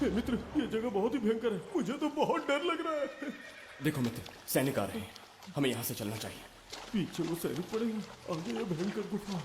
हे मित्र, ये जगह बहुत ही भयंकर है। मुझे तो बहुत डर लग रहा है। देखो मित्र, सैनिक आ रहे हैं, हमें यहाँ से चलना चाहिए। पीछे वो सैनिक पड़ेंगे, आगे ये भयंकर गुफा।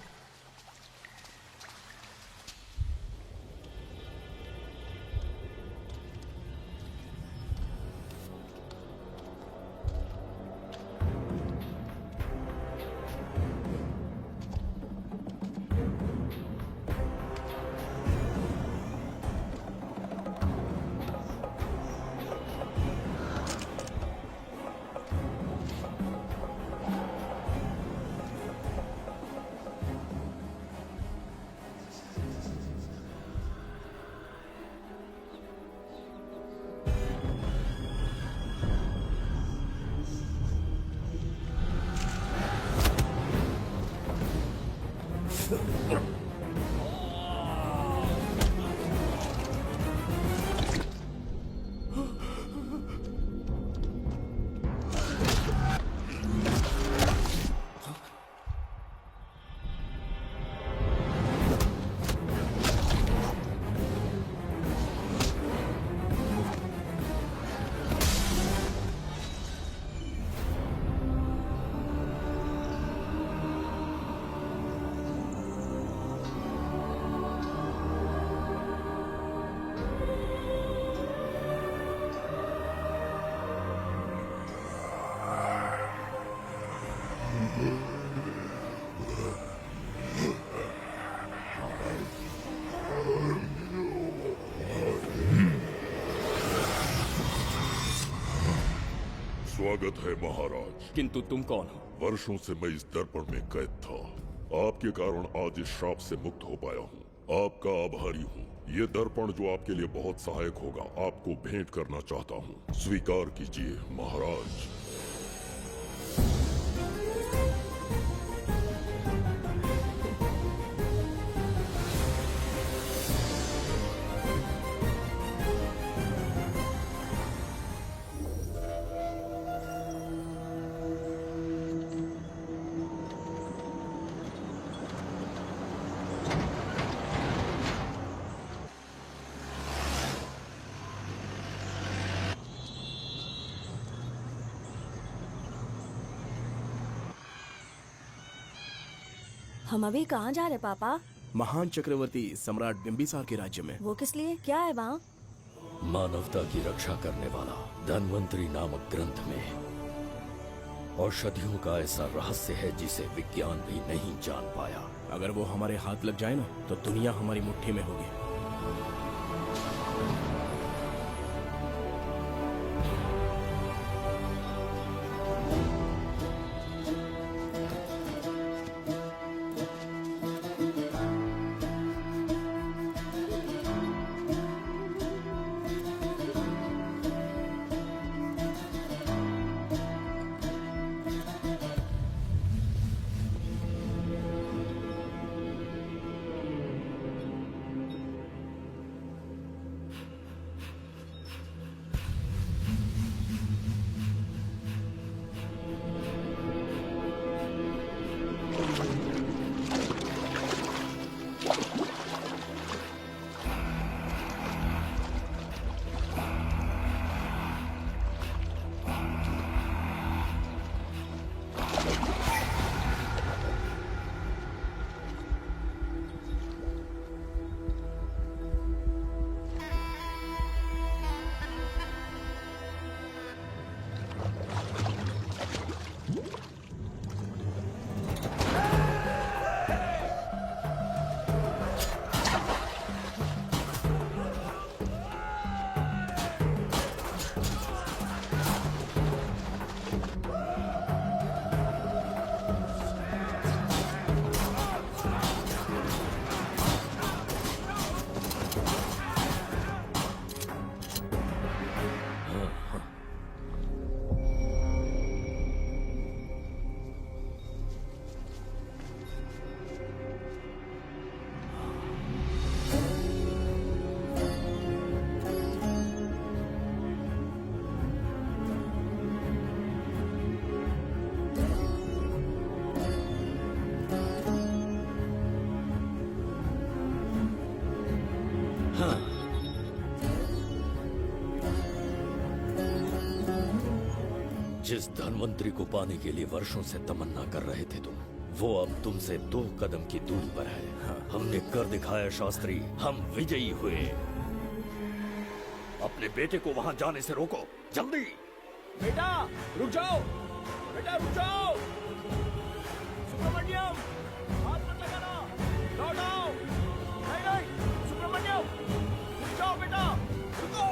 स्वागत है महाराज। किंतु तुम कौन हो? वर्षों से मैं इस दर्पण में कैद था। आपके कारण आज इस श्राप से मुक्त हो पाया हूँ। आपका आभारी हूँ। ये दर्पण जो आपके लिए बहुत सहायक होगा, आपको भेंट करना चाहता हूँ। स्वीकार कीजिए महाराज। हम अभी कहाँ जा रहे पापा? महान चक्रवर्ती सम्राट बिंबिसार के राज्य में। वो किस लिए? क्या है वहाँ? मानवता की रक्षा करने वाला धन्वंतरी नामक ग्रंथ में औषधियों का ऐसा रहस्य है जिसे विज्ञान भी नहीं जान पाया। अगर वो हमारे हाथ लग जाए ना, तो दुनिया हमारी मुट्ठी में होगी। जिस धनवंतरी को पाने के लिए वर्षों से तमन्ना कर रहे थे तुम, वो अब तुमसे 2 कदम की दूरी पर है। हमने कर दिखाया शास्त्री, हम विजयी हुए। अपने बेटे को वहां जाने से रोको, जल्दी। बेटा रुक जाओ, बेटा रुक जाओ। सुब्रमण्यम, हाथ मत लगाना, लौट आओ। नहीं नहीं सुब्रमण्यम, रुक जाओ बेटा, रुको।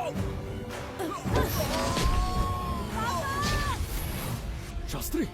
शास्त्री,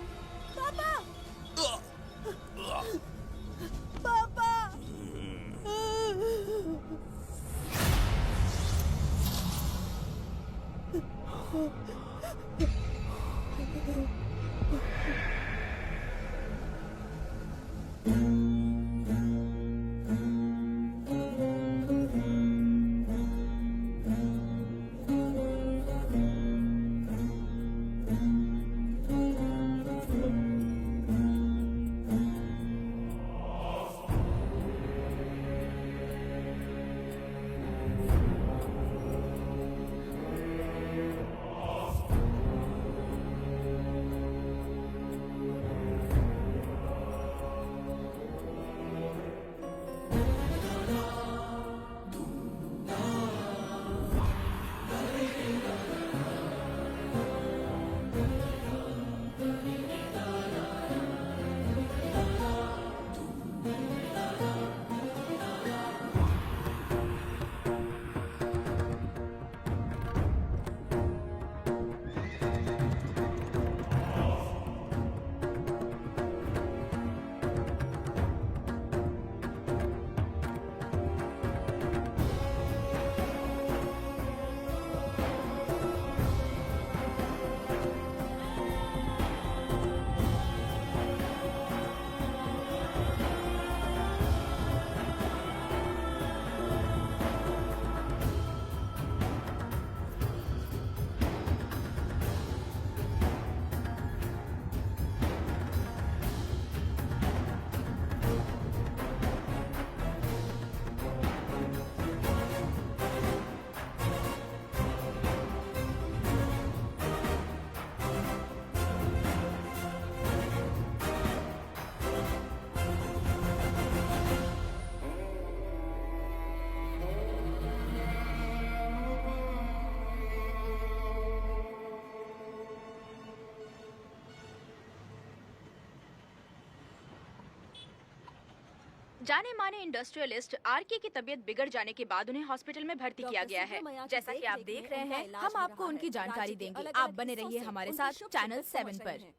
जाने माने इंडस्ट्रियलिस्ट आरके की तबीयत बिगड़ जाने के बाद उन्हें हॉस्पिटल में भर्ती किया गया है। जैसा कि आप देख रहे हैं, हम आपको उनकी जानकारी देंगे। आप बने रहिए हमारे साथ चैनल 7 पर।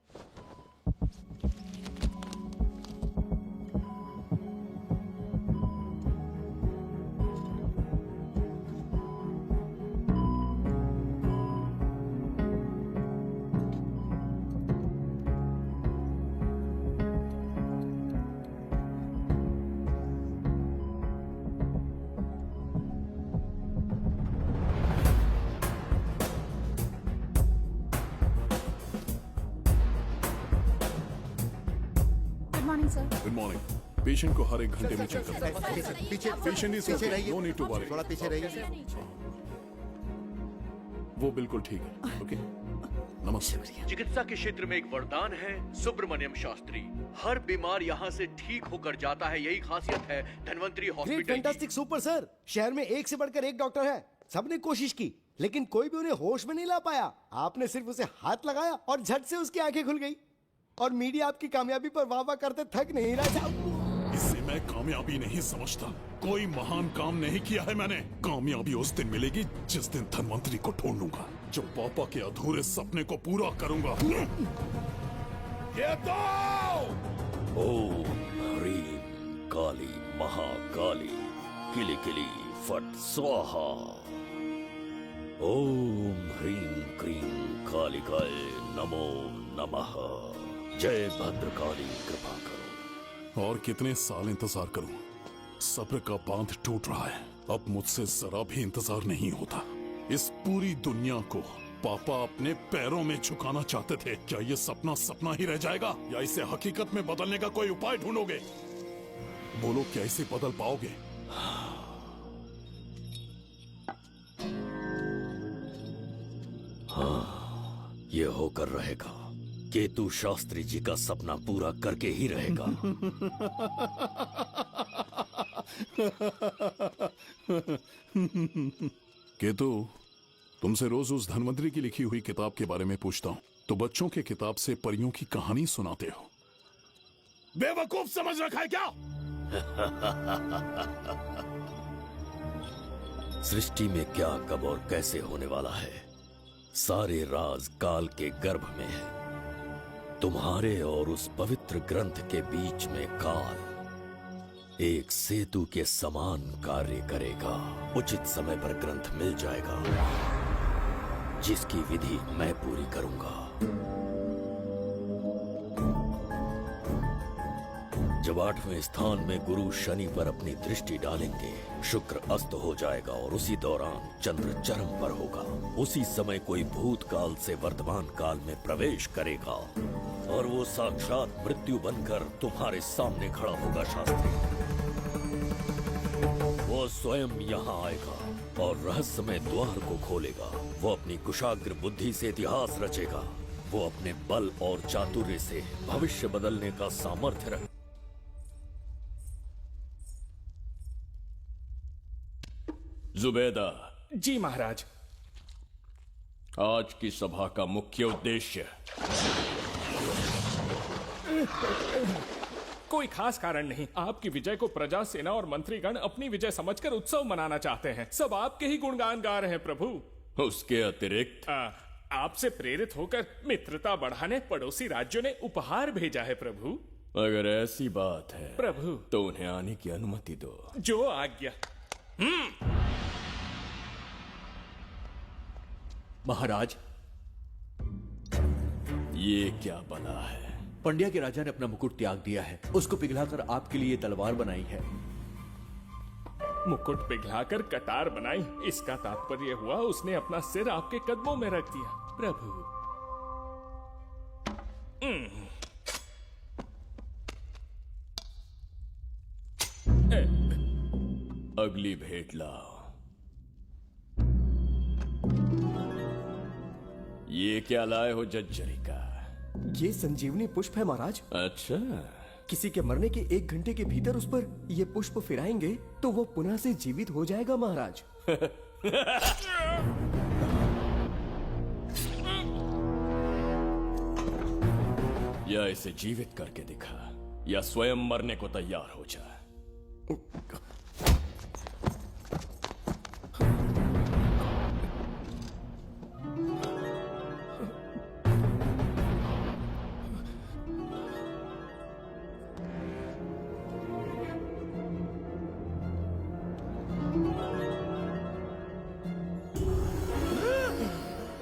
Good morning. पेशेंट को हर 1 घंटे में चेक करना है। पीछे पेशेंट इज पीछे रहिए, नो नीड टू वरी। थोड़ा पीछे रहिए। वो बिल्कुल ठीक है। ओके, नमस्ते। चिकित्सा के क्षेत्र में एक वरदान है सुब्रमण्यम शास्त्री। हर बीमार यहाँ से ठीक होकर जाता है, यही खासियत है धन्वंतरी हॉस्पिटल की। Fantastic super sir. शहर में एक से बढ़कर एक डॉक्टर है। सबने कोशिश की लेकिन कोई भी उन्हें होश में नहीं ला पाया। आपने सिर्फ उसे हाथ लगाया और झट से उसकी आंखें खुल गई। और मीडिया आपकी कामयाबी पर वाह वाह करते थक नहीं रहा। इसे मैं कामयाबी नहीं समझता। कोई महान काम नहीं किया है मैंने। कामयाबी उस दिन मिलेगी जिस दिन धनवंतरी को ढूंढूंगा, जो पापा के अधूरे सपने को पूरा करूंगा। ये दो! ओम ह्रीं काली महाकाली किली किली फट स्वाहा। ओम ह्रीं क्रीं कालिकाय नमो नमः। जय भद्रकाली, कृपा करो। और कितने साल इंतजार करूं? सब्र का बांध टूट रहा है। अब मुझसे जरा भी इंतजार नहीं होता। इस पूरी दुनिया को पापा अपने पैरों में झुकाना चाहते थे। क्या ये सपना सपना ही रह जाएगा या इसे हकीकत में बदलने का कोई उपाय ढूंढोगे? बोलो, क्या इसे बदल पाओगे? ये होकर रहेगा। केतु शास्त्री जी का सपना पूरा करके ही रहेगा। केतु, तुमसे रोज उस धनवंतरी की लिखी हुई किताब के बारे में पूछता हूँ तो बच्चों के किताब से परियों की कहानी सुनाते हो। बेवकूफ समझ रखा है क्या? सृष्टि में क्या, कब और कैसे होने वाला है, सारे राज काल के गर्भ में है। तुम्हारे और उस पवित्र ग्रंथ के बीच में काल एक सेतु के समान कार्य करेगा। उचित समय पर ग्रंथ मिल जाएगा, जिसकी विधि मैं पूरी करूंगा। जब 8वें स्थान में गुरु शनि पर अपनी दृष्टि डालेंगे, शुक्र अस्त हो जाएगा और उसी दौरान चंद्र चरम पर होगा। उसी समय कोई भूतकाल से वर्तमान काल में प्रवेश करेगा और वो साक्षात मृत्यु बनकर तुम्हारे सामने खड़ा होगा। शास्त्री, वो स्वयं यहाँ आएगा और रहस्यमय द्वार को खोलेगा। वो अपनी कुशाग्र बुद्धि से इतिहास रचेगा। वो अपने बल और चातुर्य से भविष्य बदलने का सामर्थ्य रख। जुबेदा। जी महाराज। आज की सभा का मुख्य उद्देश्य कोई खास कारण नहीं। आपकी विजय को प्रजा, सेना और मंत्रीगण अपनी विजय समझकर उत्सव मनाना चाहते हैं। सब आपके ही गुणगान गा रहे हैं प्रभु। उसके अतिरिक्त आपसे प्रेरित होकर मित्रता बढ़ाने पड़ोसी राज्यों ने उपहार भेजा है प्रभु। अगर ऐसी बात है प्रभु तो उन्हें आने की अनुमति दो। जो आज्ञा। महाराज, ये क्या बला है? पंड्या के राजा ने अपना मुकुट त्याग दिया है। उसको पिघलाकर आपके लिए तलवार बनाई है। मुकुट पिघलाकर कटार बनाई, इसका तात्पर्य हुआ उसने अपना सिर आपके कदमों में रख दिया प्रभु। अगली भेंट लाओ। ये क्या लाए हो जज्जरी का? ये संजीवनी पुष्प है महाराज। अच्छा, किसी के मरने के 1 घंटे के भीतर उस पर ये पुष्प फिराएंगे तो वो पुनः से जीवित हो जाएगा महाराज। या इसे जीवित करके दिखा या स्वयं मरने को तैयार हो जा।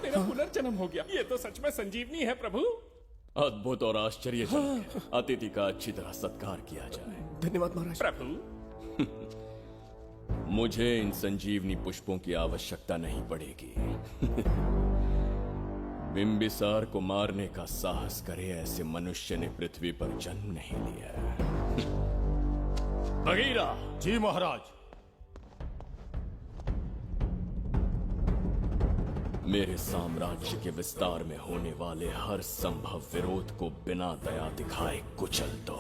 मेरा पुनर्जन्म हो गया। ये तो सच में संजीवनी है प्रभु। अद्भुत और आश्चर्यजनक है। अतिथि का अच्छी तरह सत्कार किया जाए। धन्यवाद महाराज। प्रभु, मुझे इन संजीवनी पुष्पों की आवश्यकता नहीं पड़ेगी। बिंबिसार को मारने का साहस करे ऐसे मनुष्य ने पृथ्वी पर जन्म नहीं लिया। बगीरा। जी महाराज। मेरे साम्राज्य के विस्तार में होने वाले हर संभव विरोध को बिना दया दिखाए कुचल दो।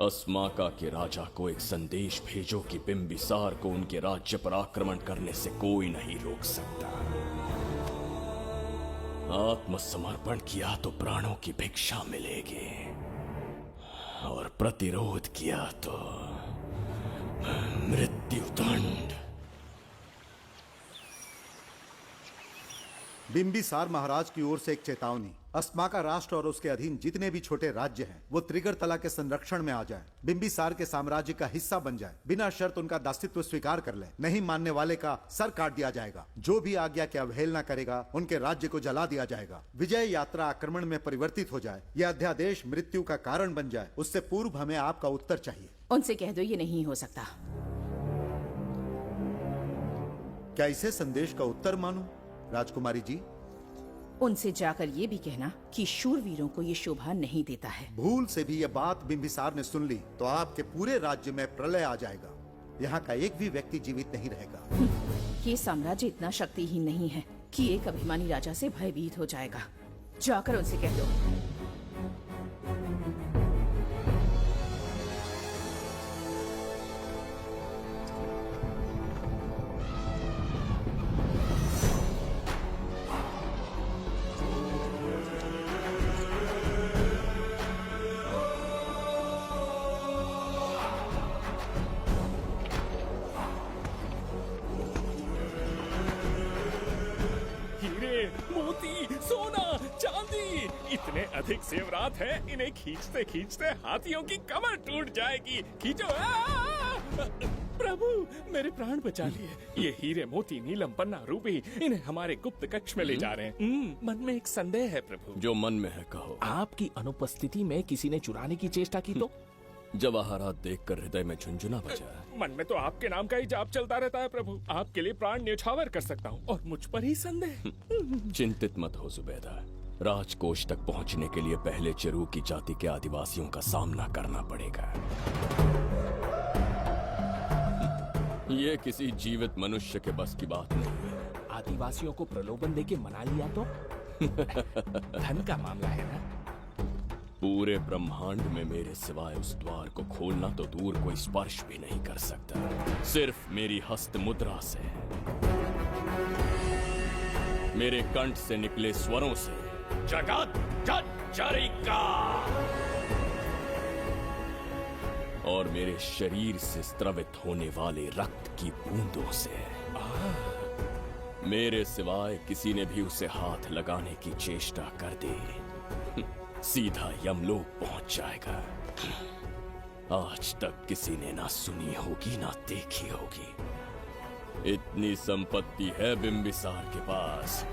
अस्माका के राजा को एक संदेश भेजो कि बिंबिसार को उनके राज्य पर आक्रमण करने से कोई नहीं रोक सकता। आत्मसमर्पण किया तो प्राणों की भिक्षा मिलेगी और प्रतिरोध किया तो मृत्युदंड। बिंबिसार महाराज की ओर से एक चेतावनी। अस्माका राष्ट्र और उसके अधीन जितने भी छोटे राज्य हैं वो त्रिगर्तला के संरक्षण में आ जाएं, बिंबिसार के साम्राज्य का हिस्सा बन जाएं, बिना शर्त उनका दासत्व स्वीकार कर लें। नहीं मानने वाले का सर काट दिया जाएगा। जो भी आज्ञा की अवहेलना करेगा उनके राज्य को जला दिया जाएगा। विजय यात्रा आक्रमण में परिवर्तित हो जाए, यह अध्यादेश मृत्यु का कारण बन जाए, उससे पूर्व हमें आपका उत्तर चाहिए। उनसे कह दो ये नहीं हो सकता। क्या इसे संदेश का उत्तर मानूं राजकुमारी जी? उनसे जाकर ये भी कहना कि शूरवीरों को ये शोभा नहीं देता है। भूल से भी ये बात बिंबिसार ने सुन ली तो आपके पूरे राज्य में प्रलय आ जाएगा। यहाँ का एक भी व्यक्ति जीवित नहीं रहेगा। ये साम्राज्य इतना शक्तिहीन नहीं है कि एक अभिमानी राजा से भयभीत हो जाएगा। जाकर उनसे कह दो। हीरे, मोती, सोना, चांदी, इतने अधिक जेवरात हैं, इन्हें खींचते खींचते हाथियों की कमर टूट जाएगी। खींचो। प्रभु, मेरे प्राण बचा लिए। ये हीरे, मोती, नीलम, पन्ना, रूबी, इन्हें हमारे गुप्त कक्ष में ले जा रहे हैं। मन में एक संदेह है प्रभु। जो मन में है कहो। आपकी अनुपस्थिति में किसी ने चुराने की चेष्टा की तो? जवाहरात देखकर हृदय में झुंझुना बजा। मन में तो आपके नाम का ही जाप चलता रहता है प्रभु। आपके लिए प्राण न्यौछावर कर सकता हूँ और मुझ पर ही संदेह। चिंतित मत हो जुबैदा। राजकोष तक पहुंचने के लिए पहले चिरूकी जाति के आदिवासियों का सामना करना पड़ेगा। ये किसी जीवित मनुष्य के बस की बात नहीं है। आदिवासियों को प्रलोभन देके मना लिया तो? धन का मामला है ना? पूरे ब्रह्मांड में मेरे सिवाय उस द्वार को खोलना तो दूर कोई स्पर्श भी नहीं कर सकता। सिर्फ मेरी हस्त मुद्रा से, मेरे कंठ से निकले स्वरों से जगत जचरिका और मेरे शरीर से स्रवित होने वाले रक्त की बूंदों से। मेरे सिवाय किसी ने भी उसे हाथ लगाने की चेष्टा कर दी, सीधा यमलोक पहुंच जाएगा। आज तक किसी ने ना सुनी होगी ना देखी होगी। इतनी संपत्ति है बिंबिसार के पास।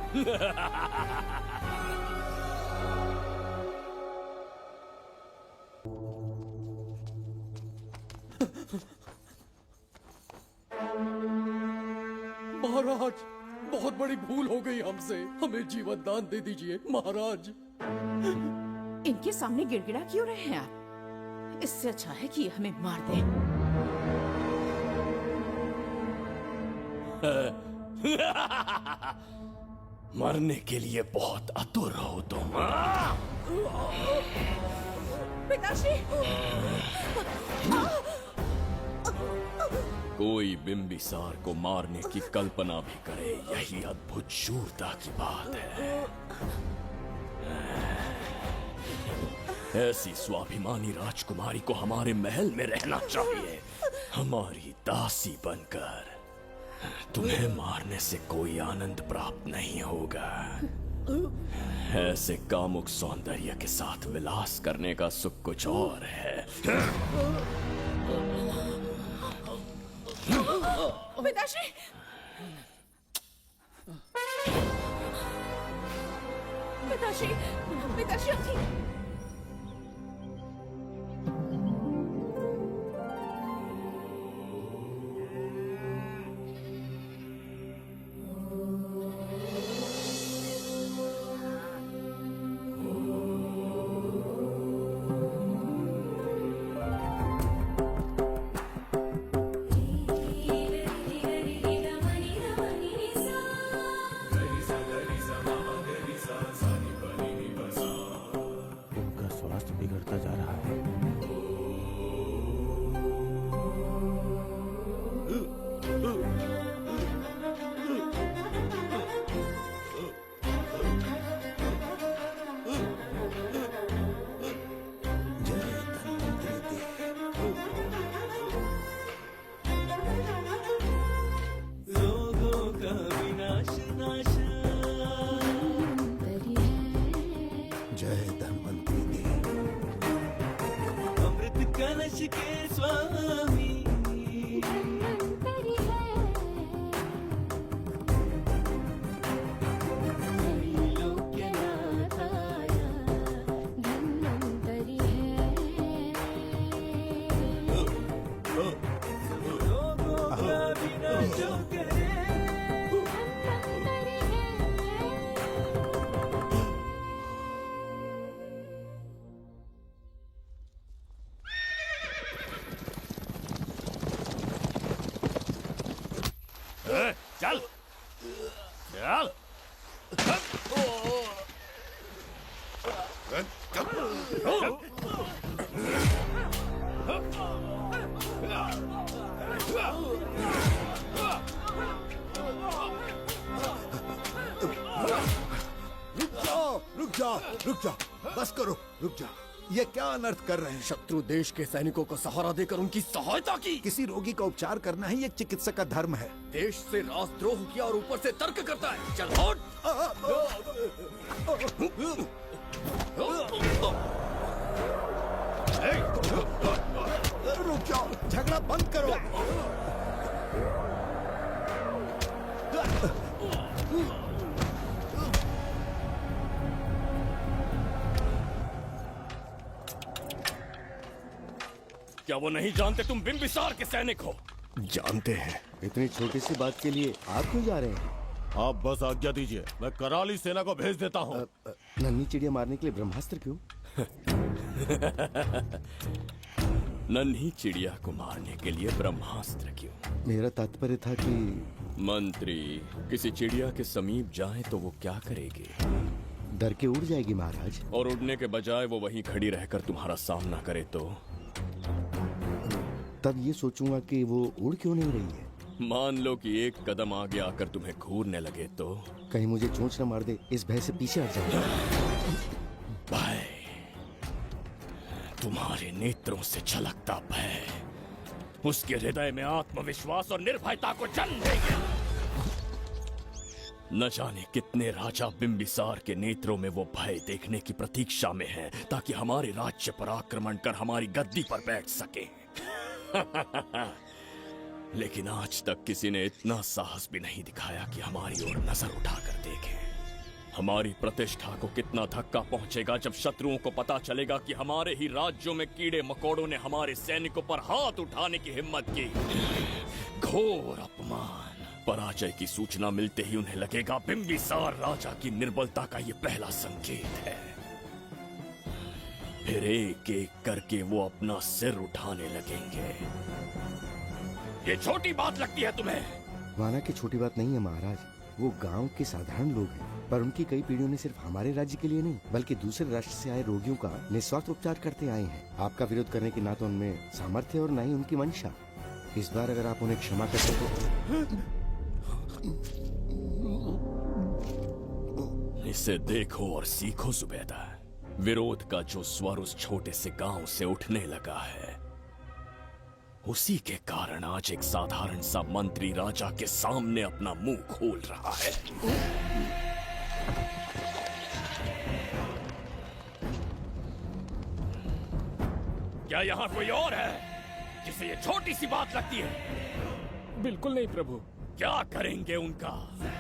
महाराज, बहुत बड़ी भूल हो गई हमसे। हमें जीवन दान दे दीजिए महाराज। इनके सामने गिड़गिड़ा क्यों रहे हैं आप? इससे अच्छा है कि हमें मार दें। मरने के लिए बहुत आतुर हो तुम। पिताश्री! कोई बिंबिसार को मारने की कल्पना भी करे, यही अद्भुत शूरता की बात है। ऐसी स्वाभिमानी राजकुमारी को हमारे महल में रहना चाहिए, हमारी दासी बनकर। तुम्हें मारने से कोई आनंद प्राप्त नहीं होगा। ऐसे कामुक सौंदर्य के साथ विलास करने का सुख कुछ और है। पिताश्री! पिताश्री! पिताश्री! चल चल रुक जाओ, बस करो, रुक जाओ। ये क्या अनर्थ कर रहे हैं? शत्रु देश के सैनिकों को सहारा देकर उनकी सहायता की। किसी रोगी का उपचार करना ही एक चिकित्सक का धर्म है। देश से राजद्रोह किया और ऊपर से तर्क करता है। चल हट। रुक जाओ, झगड़ा बंद करो। क्या वो नहीं जानते तुम बिंबिसार के सैनिक हो? जानते हैं। इतनी छोटी सी बात के लिए आप क्यों जा रहे हैं? आप बस आज्ञा दीजिए, मैं कराली सेना को भेज देता हूँ। नन्ही चिड़िया मारने के लिए ब्रह्मास्त्र क्यों? नन्ही चिड़िया को मारने के लिए ब्रह्मास्त्र क्यों? मेरा तात्पर्य था कि मंत्री किसी चिड़िया के समीप जाए तो वो क्या करेगी? डर के उड़ जाएगी महाराज। और उड़ने के बजाय वो वहीं खड़ी रहकर तुम्हारा सामना करे तो? तब ये सोचूंगा कि वो उड़ क्यों नहीं रही है। मान लो कि एक कदम आगे आकर तुम्हें घूरने लगे तो? कहीं मुझे चोंच न मार दे, इस भय से पीछे हट जाऊंगा। भय, तुम्हारे नेत्रों से झलकता भय उसके हृदय में आत्मविश्वास और निर्भयता को जन्म देंगे। न जाने कितने राजा बिंबिसार के नेत्रों में वो भय देखने की प्रतीक्षा में हैं, ताकि हमारे राज्य पर आक्रमण कर हमारी गद्दी पर बैठ सके। लेकिन आज तक किसी ने इतना साहस भी नहीं दिखाया कि हमारी ओर नजर उठाकर देखे। हमारी प्रतिष्ठा को कितना धक्का पहुंचेगा जब शत्रुओं को पता चलेगा कि हमारे ही राज्यों में कीड़े मकोड़ों ने हमारे सैनिकों पर हाथ उठाने की हिम्मत की। घोर अपमान। पराजय की सूचना मिलते ही उन्हें लगेगा बिंबिसार राजा की निर्बलता का ये पहला संकेत है। फिर एक एक करके वो अपना सिर उठाने लगेंगे। ये छोटी बात लगती है तुम्हें? माना कि छोटी बात नहीं है महाराज। वो गांव के साधारण लोग हैं, पर उनकी कई पीढ़ियों ने सिर्फ हमारे राज्य के लिए नहीं बल्कि दूसरे राष्ट्र से आए रोगियों का निस्वार्थ उपचार करते आए हैं। आपका विरोध करने की ना तो उनमें सामर्थ्य और ना ही उनकी मंशा। इस बार अगर आप उन्हें क्षमा करते तो। इसे देखो और सीखो जुबैदा। विरोध का जो स्वर उस छोटे से गांव से उठने लगा है, उसी के कारण आज एक साधारण सा मंत्री राजा के सामने अपना मुंह खोल रहा है। क्या यहाँ कोई और है जिसे ये छोटी सी बात लगती है? बिल्कुल नहीं प्रभु। क्या करेंगे उनका?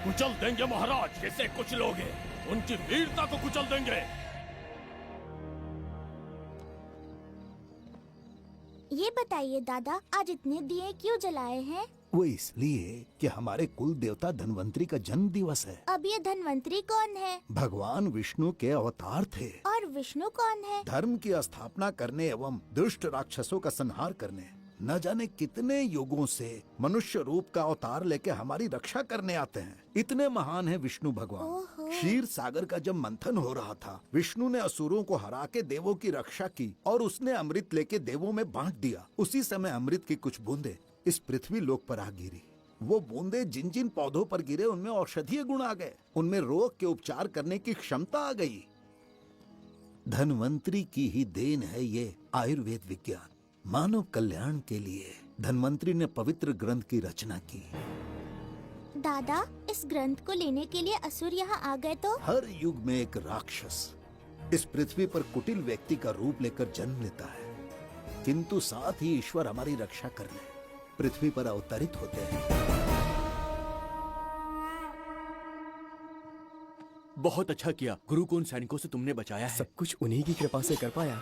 कुचल देंगे महाराज। जैसे कुछ लोग हैं, उनकी वीरता को कुचल देंगे। ये बताइए दादा, आज इतने दिए क्यों जलाए हैं? वो इसलिए कि हमारे कुल देवता धन्वंतरी का जन्म दिवस है। अब ये धन्वंतरी कौन है? भगवान विष्णु के अवतार थे। और विष्णु कौन है? धर्म की स्थापना करने एवं दुष्ट राक्षसों का संहार करने। न जाने कितने युगों से मनुष्य रूप का अवतार लेके हमारी रक्षा करने आते हैं। इतने महान है विष्णु भगवान। क्षीर सागर का जब मंथन हो रहा था, विष्णु ने असुरों को हरा के देवों की रक्षा की और उसने अमृत लेके देवों में बांट दिया। उसी समय अमृत की कुछ बूंदे इस पृथ्वी लोक पर आ गिरी। वो बूंदे जिन जिन पौधों पर गिरे उनमें औषधीय गुण आ गए, उनमें रोग के उपचार करने की क्षमता आ गई। धन्वंतरी की ही देन है ये आयुर्वेद विज्ञान। मानव कल्याण के लिए धन्वंतरी ने पवित्र ग्रंथ की रचना की। दादा, इस ग्रंथ को लेने के लिए असुर यहाँ आ गए तो? हर युग में एक राक्षस इस पृथ्वी पर कुटिल व्यक्ति का रूप लेकर जन्म लेता है, किंतु साथ ही ईश्वर हमारी रक्षा करने पृथ्वी पर अवतरित होते हैं। बहुत अच्छा किया गुरु को उन सैनिकों से तुमने बचाया है। सब कुछ उन्हीं की कृपा से कर पाया।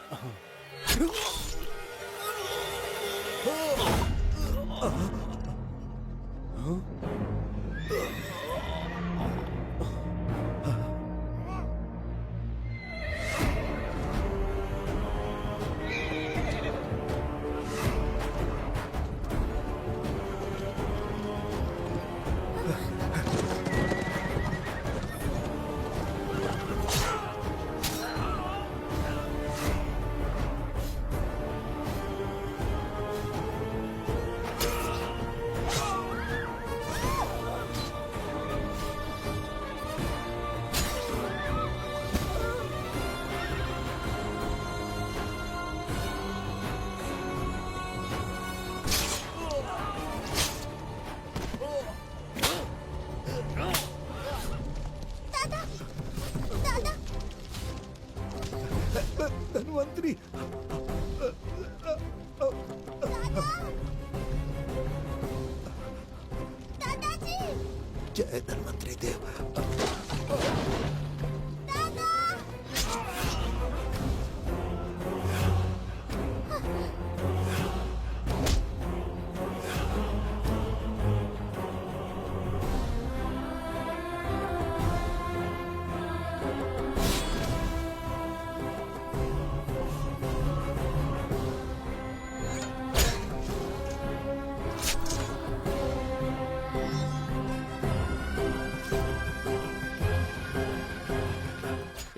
जय धन्वंतरी देव।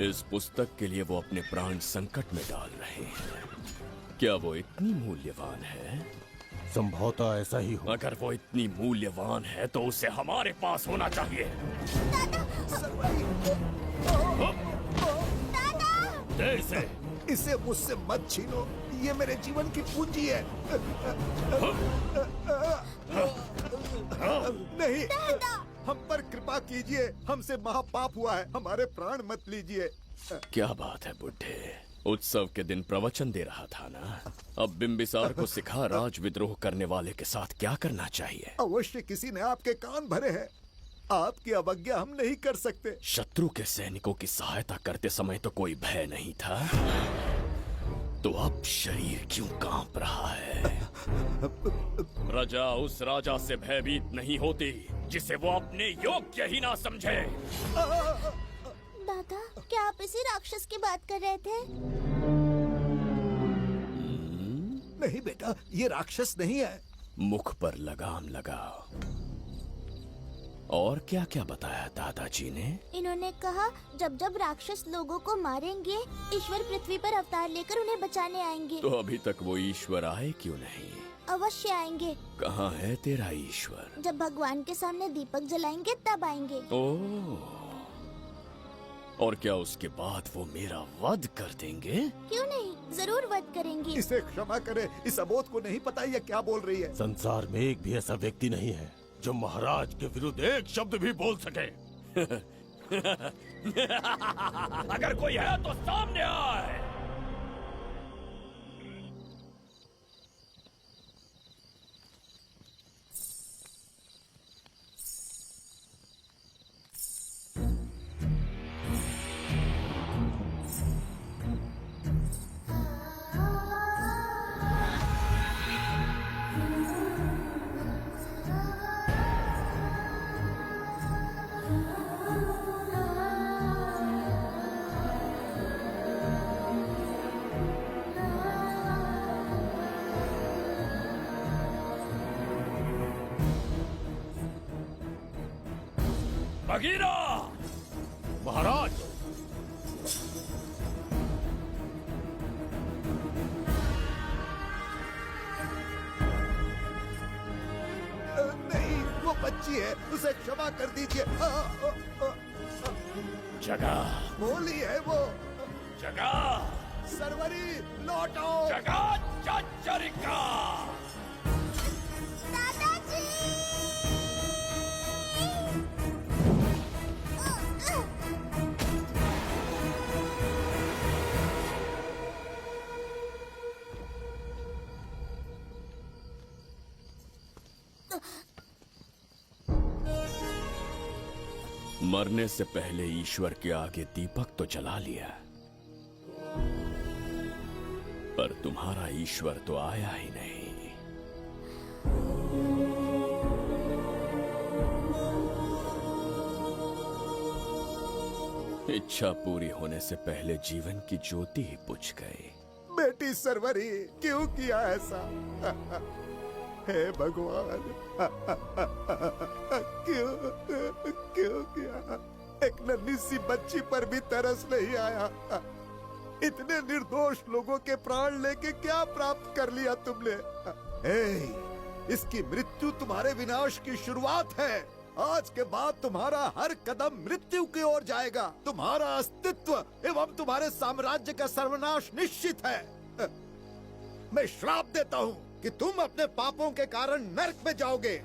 इस पुस्तक के लिए वो अपने प्राण संकट में डाल रहे हैं। क्या वो इतनी मूल्यवान है? संभवतः ऐसा ही हो। अगर वो इतनी मूल्यवान है तो उसे हमारे पास होना चाहिए। दे इसे। इसे मुझसे मत छीनो, ये मेरे जीवन की पूंजी है। नहीं, हम पर कृपा कीजिए, हमसे महापाप हुआ है, हमारे प्राण मत लीजिए। क्या बात है बुड्ढे, उत्सव के दिन प्रवचन दे रहा था ना। अब बिंबिसार को सिखा राज विद्रोह करने वाले के साथ क्या करना चाहिए। अवश्य किसी ने आपके कान भरे हैं, आपकी अवज्ञा हम नहीं कर सकते। शत्रु के सैनिकों की सहायता करते समय तो कोई भय नहीं था, तो अब शरीर क्यों कांप रहा है? प्रजा उस राजा से भयभीत नहीं होती जिसे वो अपने योग्य ही ना समझे। दादा, क्या आप इसी राक्षस की बात कर रहे थे? नहीं बेटा, ये राक्षस नहीं है। मुख पर लगाम लगाओ। और क्या क्या बताया दादाजी ने? इन्होंने कहा जब जब राक्षस लोगों को मारेंगे, ईश्वर पृथ्वी पर अवतार लेकर उन्हें बचाने आएंगे। तो अभी तक वो ईश्वर आए क्यों नहीं? अवश्य आएंगे। कहाँ है तेरा ईश्वर? जब भगवान के सामने दीपक जलाएंगे तब आएंगे। ओह, और क्या उसके बाद वो मेरा वध कर देंगे? क्यों नहीं, जरूर वध करेंगे। इसे क्षमा करे, इस अबोध को नहीं पता ये क्या बोल रही है। संसार में एक भी ऐसा व्यक्ति नहीं है जो महाराज के विरुद्ध एक शब्द भी बोल सके। अगर कोई है तो सामने आए। बगीरा! महाराज! नहीं, वो बच्ची है, उसे क्षमा कर दीजिए। जगह बोली है वो। जगह सरवरी लौटो। जगह चचरिका। मरने से पहले ईश्वर के आगे दीपक तो जला लिया, पर तुम्हारा ईश्वर तो आया ही नहीं। इच्छा पूरी होने से पहले जीवन की ज्योति ही बुझ गई। बेटी सरवरी, क्यों किया ऐसा? हे भगवान, क्यों किया? एक नन्ही सी बच्ची पर भी तरस नहीं आया। इतने निर्दोष लोगों के प्राण लेके क्या प्राप्त कर लिया तुमने? इसकी मृत्यु तुम्हारे विनाश की शुरुआत है। आज के बाद तुम्हारा हर कदम मृत्यु की ओर जाएगा। तुम्हारा अस्तित्व एवं तुम्हारे साम्राज्य का सर्वनाश निश्चित है। मैं श्राप देता हूँ कि तुम अपने पापों के कारण नरक में जाओगे।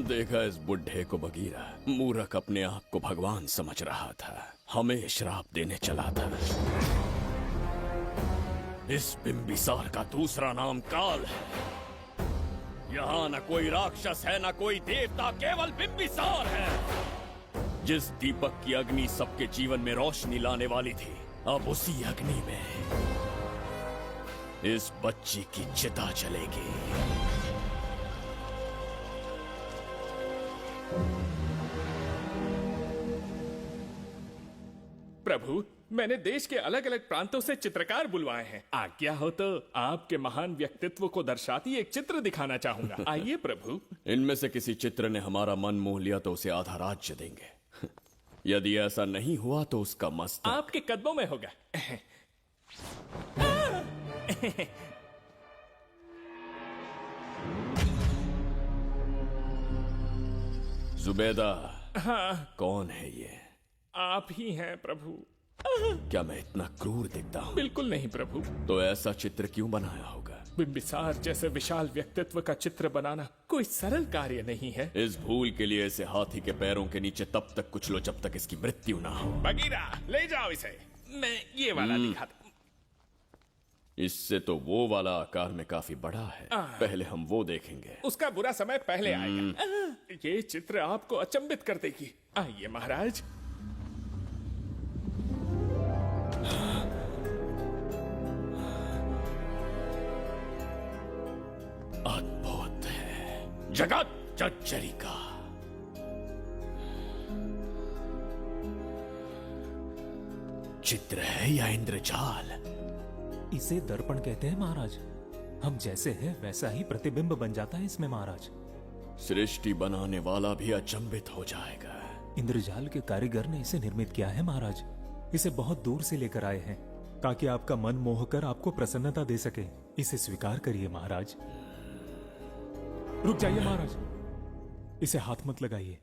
देखा इस बुढ़े को बगीरा, मूर्ख अपने आप को भगवान समझ रहा था, हमें श्राप देने चला था। इस बिंबिसार का दूसरा नाम काल है। यहाँ न कोई राक्षस है, न कोई देवता, केवल बिंबिसार है। जिस दीपक की अग्नि सबके जीवन में रोशनी लाने वाली थी, अब उसी अग्नि में इस बच्ची की चिता जलेगी। प्रभु, मैंने देश के अलग अलग प्रांतों से चित्रकार बुलवाए हैं। आज्ञा हो तो आपके महान व्यक्तित्व को दर्शाती एक चित्र दिखाना चाहूंगा। आइए प्रभु। इनमें से किसी चित्र ने हमारा मन मोह लिया तो उसे आधा राज्य देंगे। यदि ऐसा नहीं हुआ तो उसका मस्तक आपके कदमों में होगा। जुबेदा, हाँ, कौन है ये? आप ही हैं प्रभु। क्या मैं इतना क्रूर दिखता हूँ? बिल्कुल नहीं प्रभु। तो ऐसा चित्र क्यों बनाया होगा? बिंबिसार जैसे विशाल व्यक्तित्व का चित्र बनाना कोई सरल कार्य नहीं है। इस भूल के लिए इसे हाथी के पैरों के नीचे तब तक कुचलो जब तक इसकी मृत्यु ना हो। बगीरा, ले जाओ इसे। मैं ये वाला दिखाता। इससे तो वो वाला आकार में काफी बड़ा है। पहले हम वो देखेंगे। उसका बुरा समय पहले आएगा। ये चित्र आपको अचंभित कर देगी। आइए महाराज। अद्भुत है, जगत जज्जरी का। चित्र है या इंद्रजाल? इसे दर्पण कहते हैं महाराज। हम जैसे हैं वैसा ही प्रतिबिंब बन जाता है इसमें महाराज। सृष्टि बनाने वाला भी अचंभित हो जाएगा। इंद्रजाल के कारीगर ने इसे निर्मित किया है महाराज। इसे बहुत दूर से लेकर आए हैं ताकि आपका मन मोह कर आपको प्रसन्नता दे सके। इसे स्वीकार करिए महाराज। रुक जाइए महाराज, इसे हाथ मत लगाइए।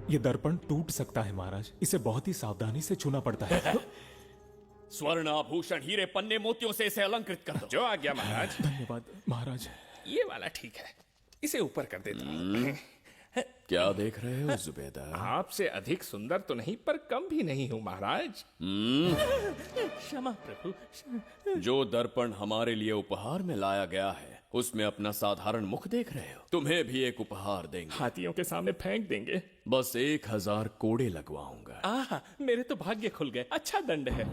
यह दर्पण टूट सकता है महाराज। इसे बहुत ही सावधानी से छूना पड़ता है। स्वर्ण आभूषण हीरे पन्ने मोतियों से इसे अलंकृत कर दो। जो आ गया महाराज। धन्यवाद महाराज। ये वाला ठीक है, इसे ऊपर कर देता हूँ। क्या देख रहे हो जुबेदा? आपसे अधिक सुंदर तो नहीं पर कम भी नहीं हूँ महाराज। क्षमा प्रभु। जो दर्पण हमारे लिए उपहार में लाया गया है उसमें अपना साधारण मुख देख रहे हो? तुम्हें भी एक उपहार देंगे। हाथियों के सामने फेंक देंगे। बस 1000 कोड़े लगवाऊंगा। आहा, मेरे तो भाग्य खुल गए। अच्छा दंड है।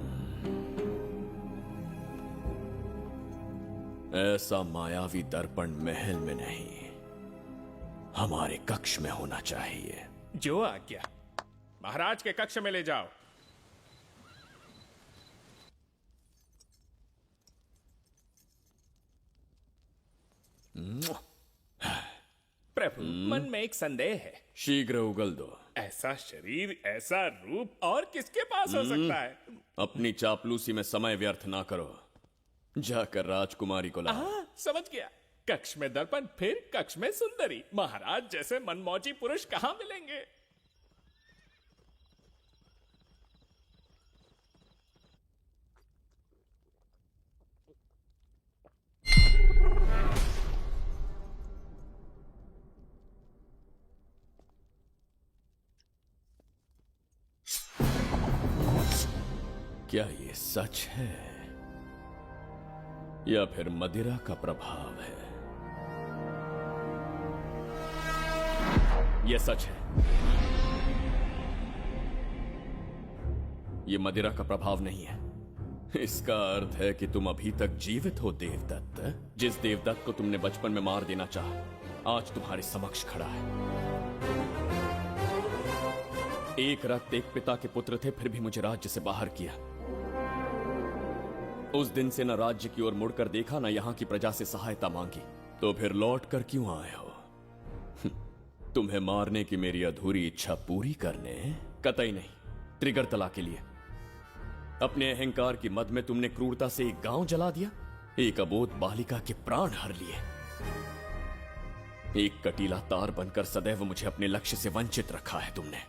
ऐसा मायावी दर्पण महल में नहीं, हमारे कक्ष में होना चाहिए। जो आज्ञा। महाराज के कक्ष में ले जाओ। प्रभु, मन में एक संदेह है। शीघ्र उगल दो। ऐसा शरीर, ऐसा रूप और किसके पास हो सकता है? अपनी चापलूसी में समय व्यर्थ ना करो। जाकर राजकुमारी को लाओ। समझ गया। कक्ष में दर्पण, फिर कक्ष में सुंदरी। महाराज जैसे मनमौजी पुरुष कहां मिलेंगे? क्या ये सच है या फिर मदिरा का प्रभाव है? ये सच है। ये मदिरा का प्रभाव नहीं है। इसका अर्थ है कि तुम अभी तक जीवित हो देवदत्त। जिस देवदत्त को तुमने बचपन में मार देना चाहा, आज तुम्हारे समक्ष खड़ा है। एक रक्त एक पिता के पुत्र थे, फिर भी मुझे राज्य से बाहर किया। उस दिन से न राज्य की ओर मुड़कर देखा, न यहां की प्रजा से सहायता मांगी। तो फिर लौट कर क्यों आए हो? तुम्हें मारने की मेरी अधूरी इच्छा पूरी करने? कतई नहीं, त्रिगर्तला के लिए। अपने अहंकार की मद में तुमने क्रूरता से एक गांव जला दिया, एक अबोध बालिका के प्राण हर लिए। एक कटीला तार बनकर सदैव मुझे अपने लक्ष्य से वंचित रखा है तुमने।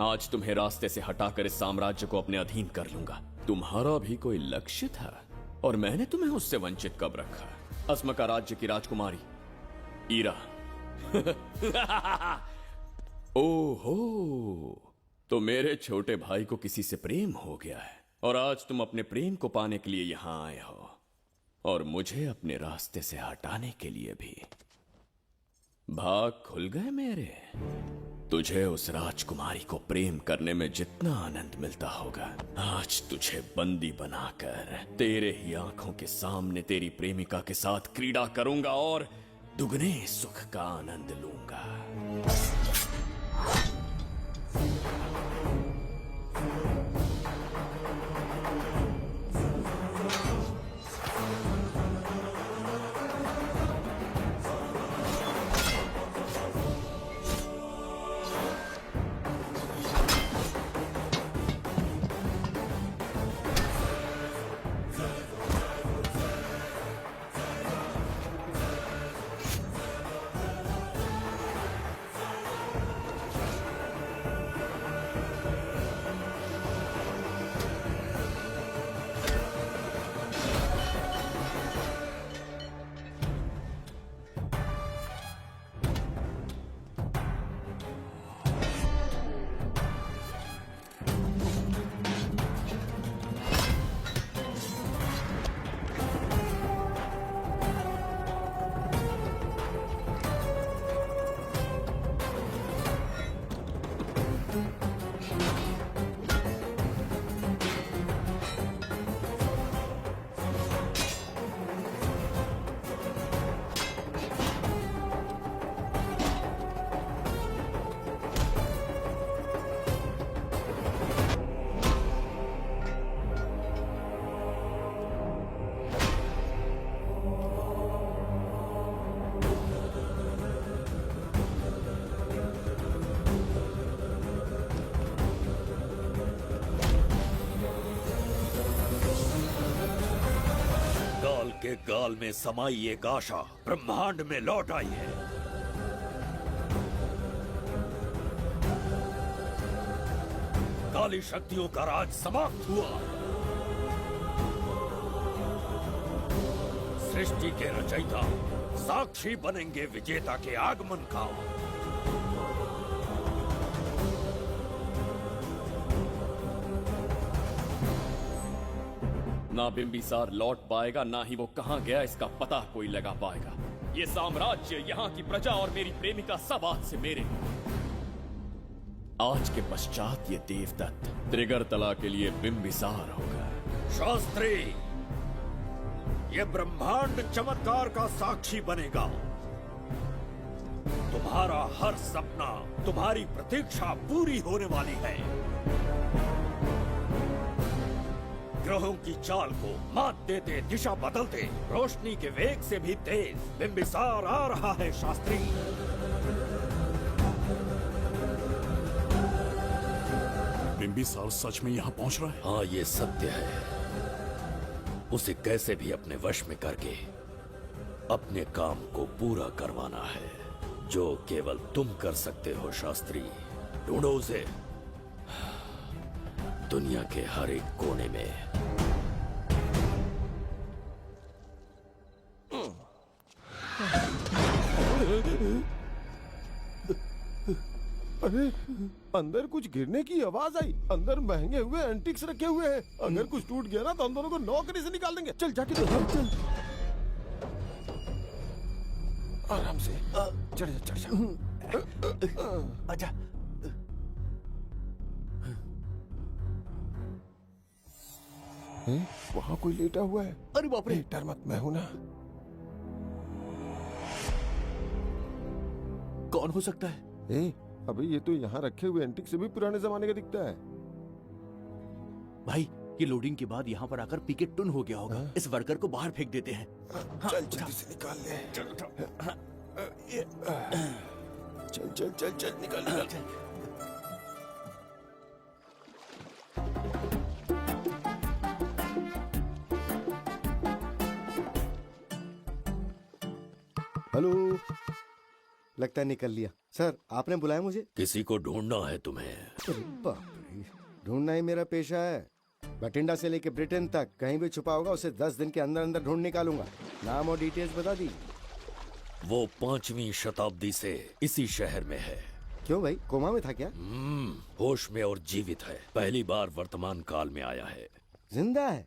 आज तुम्हें रास्ते से हटाकर इस साम्राज्य को अपने अधीन कर लूंगा। तुम्हारा भी कोई लक्ष्य था और मैंने तुम्हें उससे वंचित कब रखा? अस्मका राज्य की राजकुमारी ईरा। ओहो, तो मेरे छोटे भाई को किसी से प्रेम हो गया है। और आज तुम अपने प्रेम को पाने के लिए यहां आए हो और मुझे अपने रास्ते से हटाने के लिए भी। भाग खुल गए मेरे। तुझे उस राजकुमारी को प्रेम करने में जितना आनंद मिलता होगा, आज तुझे बंदी बनाकर तेरे ही आंखों के सामने तेरी प्रेमिका के साथ क्रीड़ा करूंगा और दुगने सुख का आनंद लूंगा। के गाल में समाई एक आशा ब्रह्मांड में लौट आई है। काली शक्तियों का राज समाप्त हुआ। सृष्टि के रचयिता साक्षी बनेंगे विजेता के आगमन का। ना बिंबिसार लौट पाएगा, ना ही वो कहां गया इसका पता कोई लगा पाएगा। ये साम्राज्य, यहाँ की प्रजा और मेरी प्रेमिका सब आज से मेरे। आज के पश्चात ये देवदत्त त्रिगर्तला के लिए बिंबिसार होगा। शास्त्री, ये ब्रह्मांड चमत्कार का साक्षी बनेगा। तुम्हारा हर सपना, तुम्हारी प्रतीक्षा पूरी होने वाली है। ग्रहों की चाल को मात देते, दिशा बदलते, रोशनी के वेग से भी तेज बिंबिसार आ रहा है। शास्त्री, बिंबिसार सच में यहाँ पहुँच रहा है? हाँ, ये सत्य है। उसे कैसे भी अपने वश में करके अपने काम को पूरा करवाना है, जो केवल तुम कर सकते हो। शास्त्री, ढूंढो उसे दुनिया के हर एक कोने में। अरे, अंदर कुछ गिरने की आवाज आई। अंदर महंगे हुए एंटिक्स रखे हुए हैं। अगर कुछ टूट गया ना तो हम दोनों को नौकरी से निकाल देंगे। चल जाके देखो। चल आराम से चढ़ जा, चढ़ जा। आजा। वहाँ कोई लेटा हुआ है। अरे बाप रे, डर मत, मैं हूं ना। कौन हो सकता है? अबे ये तो यहाँ रखे हुए एंटिक से भी पुराने जमाने का दिखता है। भाई, ये लोडिंग के बाद यहाँ पर आकर पिकेट टुन हो गया होगा। इस वर्कर को बाहर फेंक देते हैं। चल जल्दी से निकाल ले। चल चल चल चल, निकाल निकाल। हेलो, लगता है निकल लिया। सर, आपने बुलाया मुझे? किसी को ढूंढना है तुम्हें। अरे बाप रे, ढूंढना ही मेरा पेशा है। बठिंडा से लेके ब्रिटेन तक कहीं भी छुपा होगा उसे 10 दिन के अंदर अंदर ढूंढ निकालूंगा। नाम और डिटेल्स बता दी। वो 5वीं शताब्दी से इसी शहर में है। क्यों भाई, कोमा में था क्या? होश में और जीवित है। पहली बार वर्तमान काल में आया है। जिंदा है,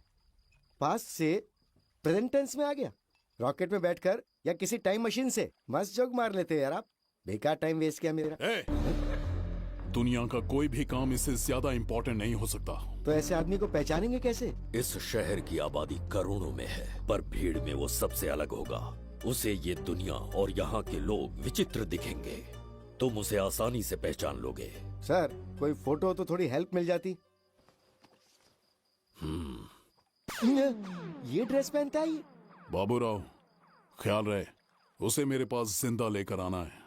पास्ट से प्रेजेंट टेंस में आ गया। रॉकेट में बैठकर या किसी टाइम मशीन से मस्त जोक मार लेते यार आप। बेकार टाइम वेस्ट किया मेरा। दुनिया का कोई भी काम इससे ज्यादा इम्पोर्टेंट नहीं हो सकता। तो ऐसे आदमी को पहचानेंगे कैसे? इस शहर की आबादी करोड़ों में है, पर भीड़ में वो सबसे अलग होगा। उसे ये दुनिया और यहाँ के लोग विचित्र दिखेंगे। तुम उसे आसानी से पहचान लोगे। सर कोई फोटो हो तो थोड़ी हेल्प मिल जाती। ये ड्रेस पहनता है ये? बाबूराव, ख्याल रहे, उसे मेरे पास जिंदा लेकर आना है।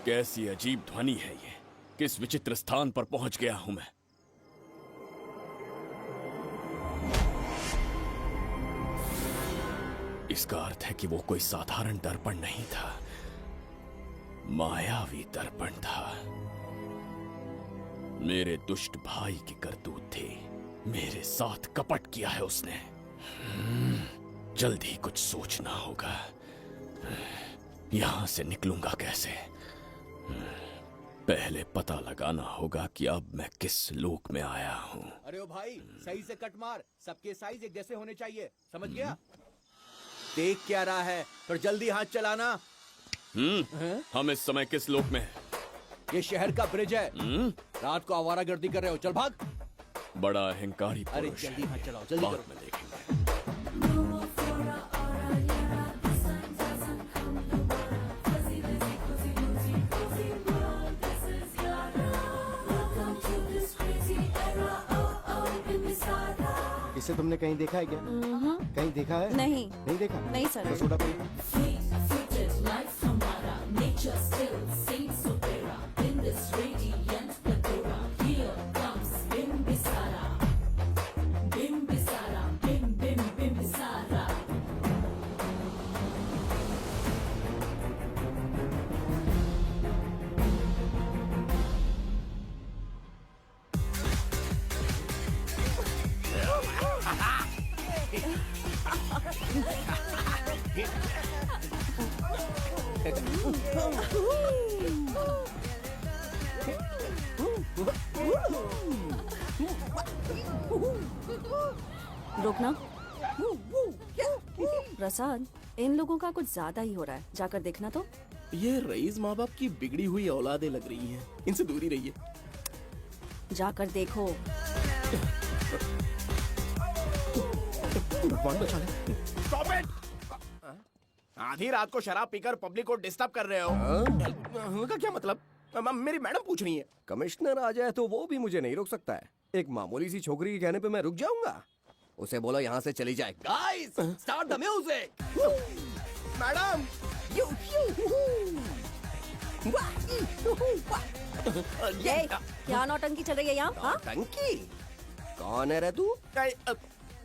कैसी अजीब ध्वनि है ये। किस विचित्र स्थान पर पहुंच गया हूं मैं। इसका अर्थ है कि वो कोई साधारण दर्पण नहीं था, मायावी दर्पण था। मेरे दुष्ट भाई की करतूत थी। मेरे साथ कपट किया है उसने। जल्दी कुछ सोचना होगा। यहां से निकलूंगा कैसे? पहले पता लगाना होगा कि अब मैं किस लोक में आया हूँ। अरे ओ भाई, सही से कट मार। सबके साइज एक जैसे होने चाहिए, समझ गया? देख क्या रहा है, तो जल्दी हाथ चलाना। हम इस समय किस लोक में हैं? ये शहर का ब्रिज है। रात को आवारागर्दी कर रहे हो, चल भाग। बड़ा अहंकारी अरे पुरुष जल्दी है। हाथ चलाओ, जल्दी बाद करो। में देखेंगे। इसे तुमने कहीं देखा है क्या? कहीं देखा है? नहीं। नहीं देखा? नहीं सर। तो सोडा पी। रुकना। प्रसाद, इन लोगों का कुछ ज्यादा ही हो रहा है। जाकर देखना तो। ये रईस माँ बाप की बिगड़ी हुई औलादें लग रही हैं। इनसे दूरी रहिए। जाकर देखो। भगवान बचा ले। Stop it! आधी रात को शराब पीकर पब्लिक को डिस्टर्ब कर रहे हो। का क्या मतलब? मेरी मैडम पूछ रही है। कमिश्नर आ जाए तो वो भी मुझे नहीं रोक सकता है। एक मामूली सी छोकरी के कहने पे मैं रुक जाऊंगा? उसे बोलो यहाँ से चली जाए। Guys, start the music. Madam, ये क्या नौटंकी चल रही है यहाँ? हाँ? टंकी? कौन है रे तू?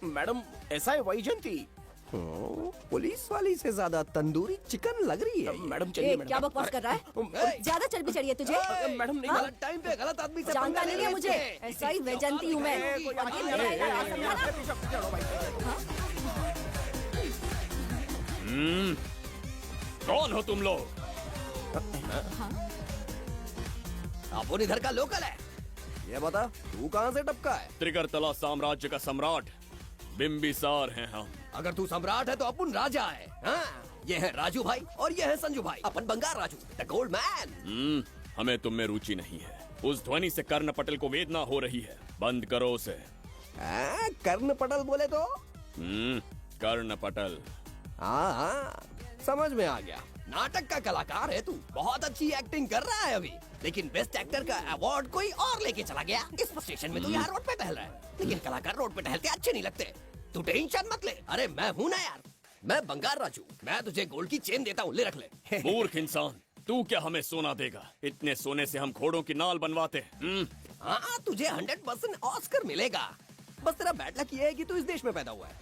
मैडम, ऐसा है वैजयंती। पुलिस वाली से ज्यादा तंदूरी चिकन लग रही है। मैडम ए, चलिए। क्या बकवास कर रहा है? ज्यादा चर्बी चढ़ी है तुझे? मैडम नहीं, हाँ? गलत टाइम पे गलत आदमी से जानता पंगा नहीं ले है रहे मुझे। थे। ऐसा ही वैजंती हूँ मैं। और ये मेरा इलाका है, समझा ना? कौन हो तुम लोग? अपन इधर का लोकल है। ये बता, तू कहाँ से टपका है? त्रिगर्तला साम्राज्य का सम्राट बिंबिसार हैं हम। अगर तू सम्राट है तो अपन राजा है। हाँ? ये है राजू भाई और ये है संजू भाई। अपन बंगार राजू, द गोल्ड मैन। हमें तुम में रुचि नहीं है। उस ध्वनि से कर्ण पटल को वेदना हो रही है। बंद करो उसे। कर्ण पटल बोले तो? कर्ण पटल। हाँ, समझ में आ गया। नाटक का कलाकार है तू। बहुत अच्छी एक्टिंग कर रहा है अभी, लेकिन बेस्ट एक्टर का अवार्ड कोई और लेके चला गया। इस स्टेशन में तू यहाँ रोड पे टहल रहा है, लेकिन कलाकार रोड पे टहलते अच्छे नहीं लगते। तू टेंशन मत ले। अरे मैं हूँ ना यार, मैं बंगार राजू। मैं तुझे गोल्ड की चेन देता हूँ, ले रख ले। मूर्ख इंसान, तू क्या हमें सोना देगा? इतने सोने से हम घोड़ों की नाल बनवाते हैं। हाँ, तुझे 100% ऑस्कर मिलेगा। बस तेरा बैड लक ये है कि तू इस देश में पैदा हुआ है।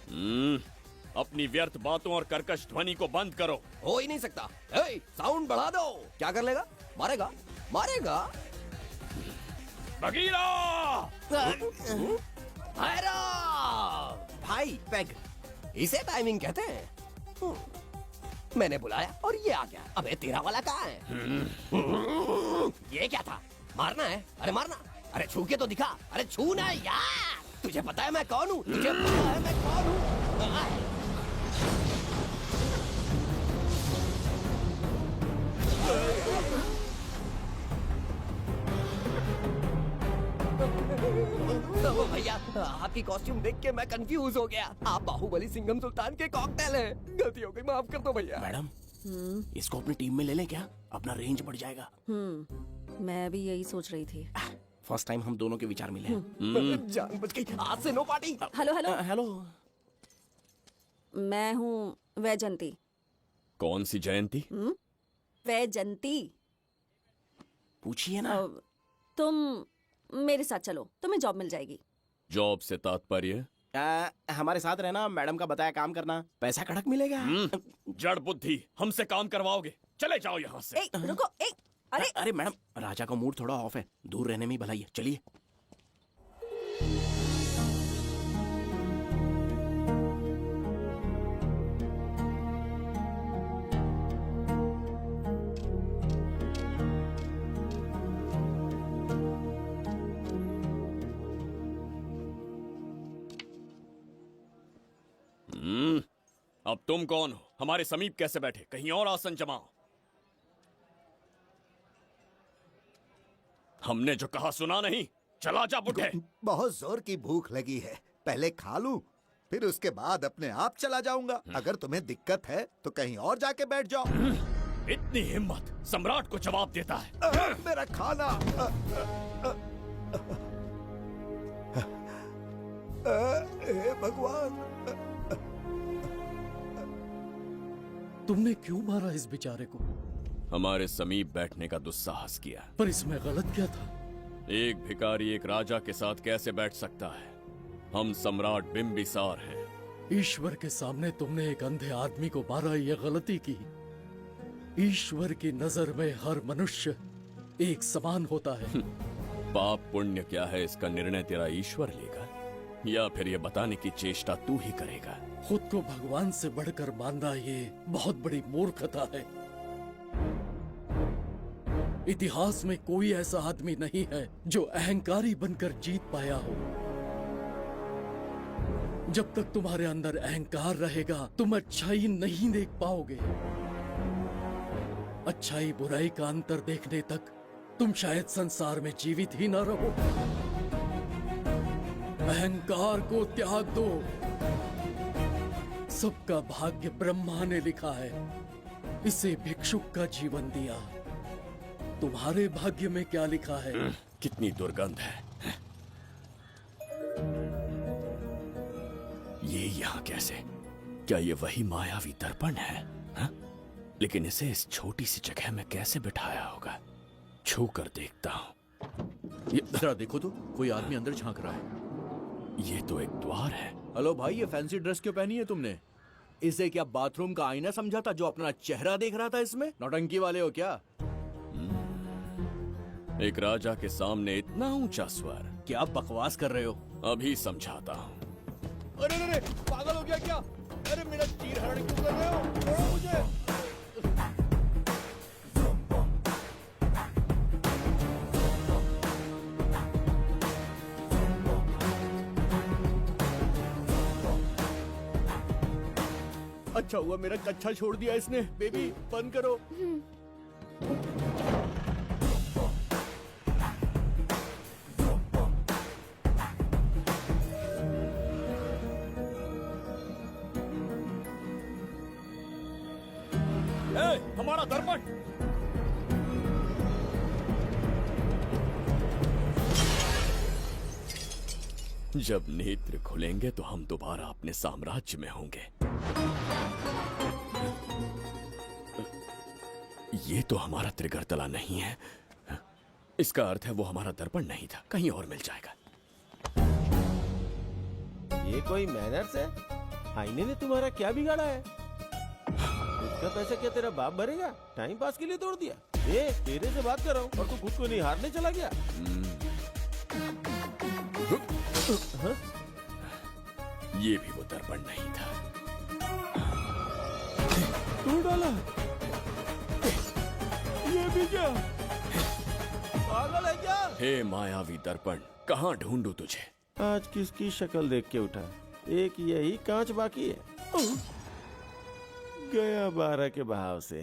अपनी व्यर्थ बातों और कर्कश ध्वनि को बंद करो। हो ही नहीं सकता। साउंड बढ़ा दो। क्या कर लेगा? मारेगा? मारेगा? बगीरा! भाई पैग, इसे टाइमिंग कहते हैं। मैंने बुलाया और ये आ गया। अबे तेरा वाला कहाँ है? ये क्या था? मारना है? अरे मारना। अरे छू के तो दिखा। अरे छू ना यार। तुझे पता है मैं कौन हूँ? तुझे पता है मैं कौन हूँ? भैया आपकी कॉस्ट्यूम देख के मैं कंफ्यूज हो गया। आप बाहुबली सिंघम सुल्तान के कॉकटेल हैं। गलती हो गई, माफ कर दो भैया। मैडम, इसको अपनी टीम में ले लें क्या? अपना रेंज बढ़ जाएगा। मैं भी यही सोच रही थी। फर्स्ट टाइम हम दोनों के विचार मिले। जान बच गई। आज से no party. Hello hello hello. मैं हूँ वैजंती। कौन सी जयंती? वैजंती। पूछिए ना। तुम मेरे साथ चलो, तुम्हें जॉब मिल जाएगी। जॉब से तात्पर्य? हमारे साथ रहना, मैडम का बताया काम करना, पैसा कड़क मिलेगा। जड़ बुद्धि, हमसे काम करवाओगे? चले जाओ यहाँ से। रुको। अरे मैडम, राजा का मूड थोड़ा ऑफ है, दूर रहने में ही भलाई है। चलिए। अब तुम कौन हो? हमारे समीप कैसे बैठे? कहीं और आसन जमाओ। हमने जो कहा सुना नहीं? चला जा बुढ़े। बहुत जोर की भूख लगी है, पहले खा लूं, फिर उसके बाद अपने आप चला जाऊंगा। अगर तुम्हें दिक्कत है तो कहीं और जाके बैठ जाओ। इतनी हिम्मत, सम्राट को जवाब देता है। मेरा खाना। हे भगवान, तुमने क्यों मारा इस बेचारे को? हमारे समीप बैठने का दुस्साहस किया। पर इसमें गलत क्या था? एक भिखारी एक राजा के साथ कैसे बैठ सकता है? हम सम्राट बिम्बिसार हैं। ईश्वर के सामने तुमने एक अंधे आदमी को मारा, ये गलती की। ईश्वर की नजर में हर मनुष्य एक समान होता है। पाप पुण्य क्या है, इसका निर्णय तेरा ईश्वर लेगा या फिर ये बताने की चेष्टा तू ही करेगा? खुद को भगवान से बढ़कर मानना ये बहुत बड़ी मूर्खता है। इतिहास में कोई ऐसा आदमी नहीं है जो अहंकारी बनकर जीत पाया हो। जब तक तुम्हारे अंदर अहंकार रहेगा तुम अच्छाई नहीं देख पाओगे। अच्छाई बुराई का अंतर देखने तक तुम शायद संसार में जीवित ही न रहो। अहंकार को त्याग दो। सबका भाग्य ब्रह्मा ने लिखा है, इसे भिक्षुक का जीवन दिया। तुम्हारे भाग्य में क्या लिखा है? कितनी दुर्गंध है। ये यहाँ कैसे? क्या ये वही मायावी दर्पण है? हा? लेकिन इसे इस छोटी सी जगह में कैसे बिठाया होगा? छू कर देखता हूँ। ये जरा देखो तो, कोई आदमी अंदर झांक रहा है। ये तो एक द्वार है। हेलो भाई, ये फैंसी ड्रेस क्यों पहनी है तुमने? इसे क्या बाथरूम का आईना समझा था जो अपना चेहरा देख रहा था इसमें? नौटंकी वाले हो क्या? एक राजा के सामने इतना ऊंचा स्वर। क्या बकवास कर रहे हो? अभी समझाता हूँ। अरे अरे पागल हो गया क्या? अरे मेरा चीर हरण क्यों कर रहे हो? छोड़ो मुझे। अच्छा हुआ मेरा कच्छा छोड़ दिया इसने। बेबी बंद करो। हमारा दर्पण। जब नेत्र खुलेंगे तो हम दोबारा अपने साम्राज्य में होंगे। ये तो हमारा त्रिगर्तला नहीं है। इसका अर्थ है वो हमारा दर्पण नहीं था, कहीं और मिल जाएगा। ये कोई मैनर्स है? आईने ने तुम्हारा क्या बिगाड़ा है? इसका पैसा क्या तेरा बाप भरेगा? टाइम पास के लिए तोड़ दिया? ये तेरे से बात कर रहा हूँ और तू खुद को निहारने चला गया। हाँ? ये भी वो दर्पण नहीं था। तोड़ डाला? ये भी क्या? पागल है क्या? हे मायावी दर्पण, कहाँ ढूंढूं तुझे? आज किसकी शक्ल देख के उठा? एक यही कांच बाकी है। गया 12 के बहाव से।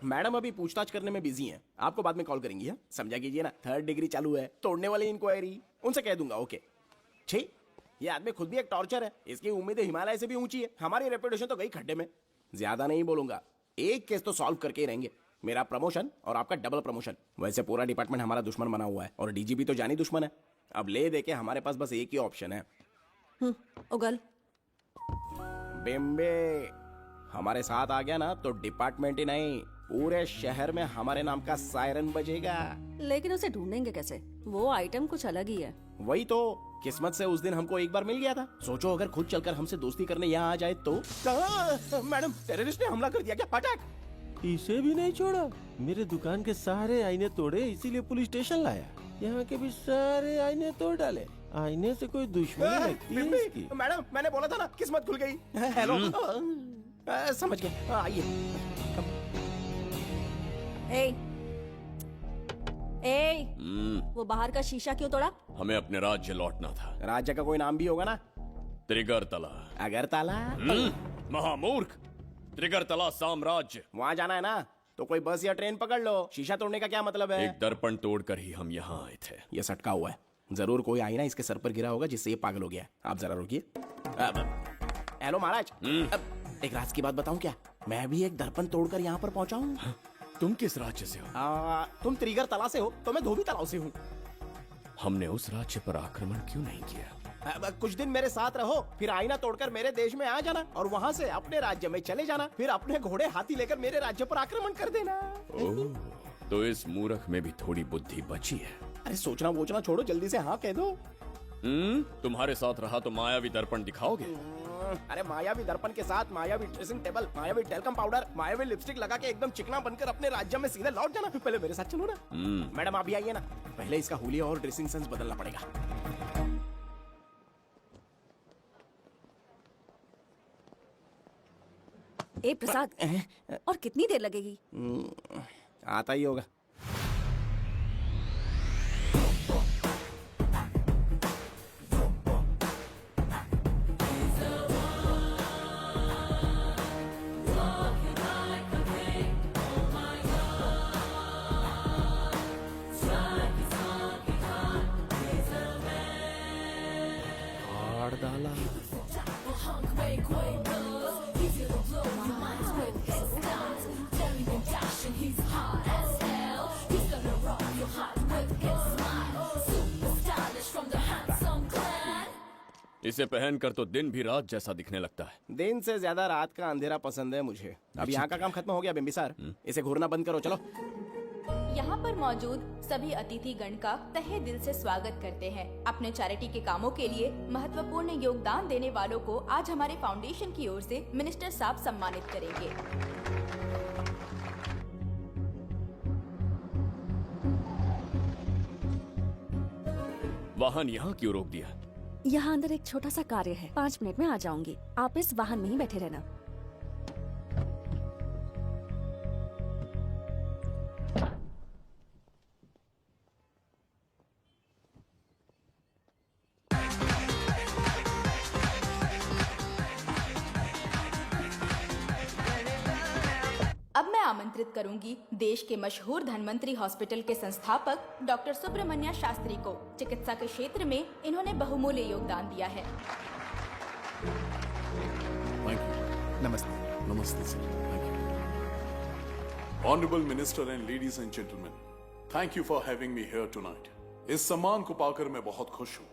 मैडम अभी पूछताछ करने में बिजी हैं। आपको बाद में कॉल करेंगी। है समझा कीजिए ना, 3rd डिग्री चालू है। तोड़ने वाली इंक्वायरी उनसे कह दूंगा। ओके। छी, ये आदमी खुद भी एक टॉर्चर है। इसकी उम्मीदें हिमालय से भी ऊंची है। हमारी रेपुटेशन तो गई खड्डे में। ज्यादा नहीं बोलूंगा, एक केस तो सॉल्व करके ही रहेंगे। मेरा प्रमोशन और आपका डबल प्रमोशन। वैसे पूरा डिपार्टमेंट हमारा दुश्मन बना हुआ है और डीजीपी तो जानी दुश्मन है। अब ले दे के हमारे पास बस एक ही ऑप्शन है। उगल बिम्बे हमारे साथ आ गया ना तो डिपार्टमेंट ही नहीं, पूरे शहर में हमारे नाम का सायरन बजेगा। लेकिन उसे ढूंढेंगे कैसे? वो आइटम कुछ अलग ही है। वही तो, किस्मत से उस दिन हमको एक बार मिल गया था। सोचो अगर खुद चलकर हमसे दोस्ती करने यहाँ आ जाए तो। मैडम, टेररिस्ट ने हमला कर दिया क्या? अटैक! इसे भी नहीं छोड़ा। मेरे दुकान के सारे आईने तोड़े, इसीलिए पुलिस स्टेशन लाया। यहाँ के भी सारे आईने तोड़ डाले। आईने से कोई दुश्मनी लगती है इसकी? मैडम, मैंने बोला था ना, किस्मत खुल गई। हेलो, समझ गए। आइए। वो बाहर का शीशा क्यों तोड़ा? हमें अपने राज्य लौटना था। राज्य का कोई नाम भी होगा ना? त्रिगर्तला। अगरतला? महामूर्ख, त्रिगर्तला साम्राज्य। वहाँ जाना है ना तो कोई बस या ट्रेन पकड़ लो। शीशा तोड़ने का क्या मतलब है? एक दर्पण तोड़कर ही हम यहाँ आए थे। ये सटका हुआ है, जरूर कोई आईना इसके सर पर गिरा होगा जिससे ये पागल हो गया। आप जरा रुकिए। हेलो महाराज, एक राज की बात बताऊं क्या? मैं भी एक दर्पण तोड़कर यहाँ पर पहुँचा हूँ। तुम किस राज्य से हो? तुम त्रिगर्तला से हो तो मैं धोबी तालाब से हूँ। हमने उस राज्य पर आक्रमण क्यों नहीं किया? कुछ दिन मेरे साथ रहो, फिर आईना तोड़कर मेरे देश में आ जाना और वहाँ से अपने राज्य में चले जाना। फिर अपने घोड़े हाथी लेकर मेरे राज्य पर आक्रमण कर देना। ओह, तो इस मूर्ख में भी थोड़ी बुद्धि बची है। अरे सोचना वोचना छोड़ो, जल्दी से हाँ कह दो। तुम्हारे साथ रहा तो मायावी दर्पण दिखाओगे? अरे मायावी दर्पण के साथ मायावी ड्रेसिंग टेबल, मायावी टेल्कम पाउडर, मायावी लिपस्टिक लगा के एकदम चिकना बनकर अपने राज्य में सीधे लौट जाना। पहले मेरे साथ चलो ना। मैडम आप भी आइए ना, पहले इसका हुलिया और ड्रेसिंग सेंस बदलना पड़ेगा। ए प्रसाद, और कितनी देर लगेगी? आता ही होगा। इसे पहनकर तो दिन भी रात जैसा दिखने लगता है। दिन से ज्यादा रात का अंधेरा पसंद है मुझे। अब यहाँ का काम खत्म हो गया बिम्बिसार, इसे घूरना बंद करो। चलो। यहाँ पर मौजूद सभी अतिथि गण का तहे दिल से स्वागत करते हैं। अपने चैरिटी के कामों के लिए महत्वपूर्ण योगदान देने वालों को आज हमारे फाउंडेशन की ओर से मिनिस्टर साहब सम्मानित करेंगे। वाहन यहाँ क्यों रोक दिया? यहाँ अंदर एक छोटा सा कार्य है, 5 मिनट में आ जाऊंगी। आप इस वाहन में ही बैठे रहना। अब मैं आमंत्रित करूंगी देश के मशहूर धन्वंतरी हॉस्पिटल के संस्थापक डॉक्टर सुब्रमण्य शास्त्री को। चिकित्सा के क्षेत्र में इन्होंने बहुमूल्य योगदान दिया है। नमस्ते। नमस्ते sir. Honorable Minister and ladies and gentlemen, thank you for having me here tonight. इस सम्मान को पाकर मैं बहुत खुश हूँ।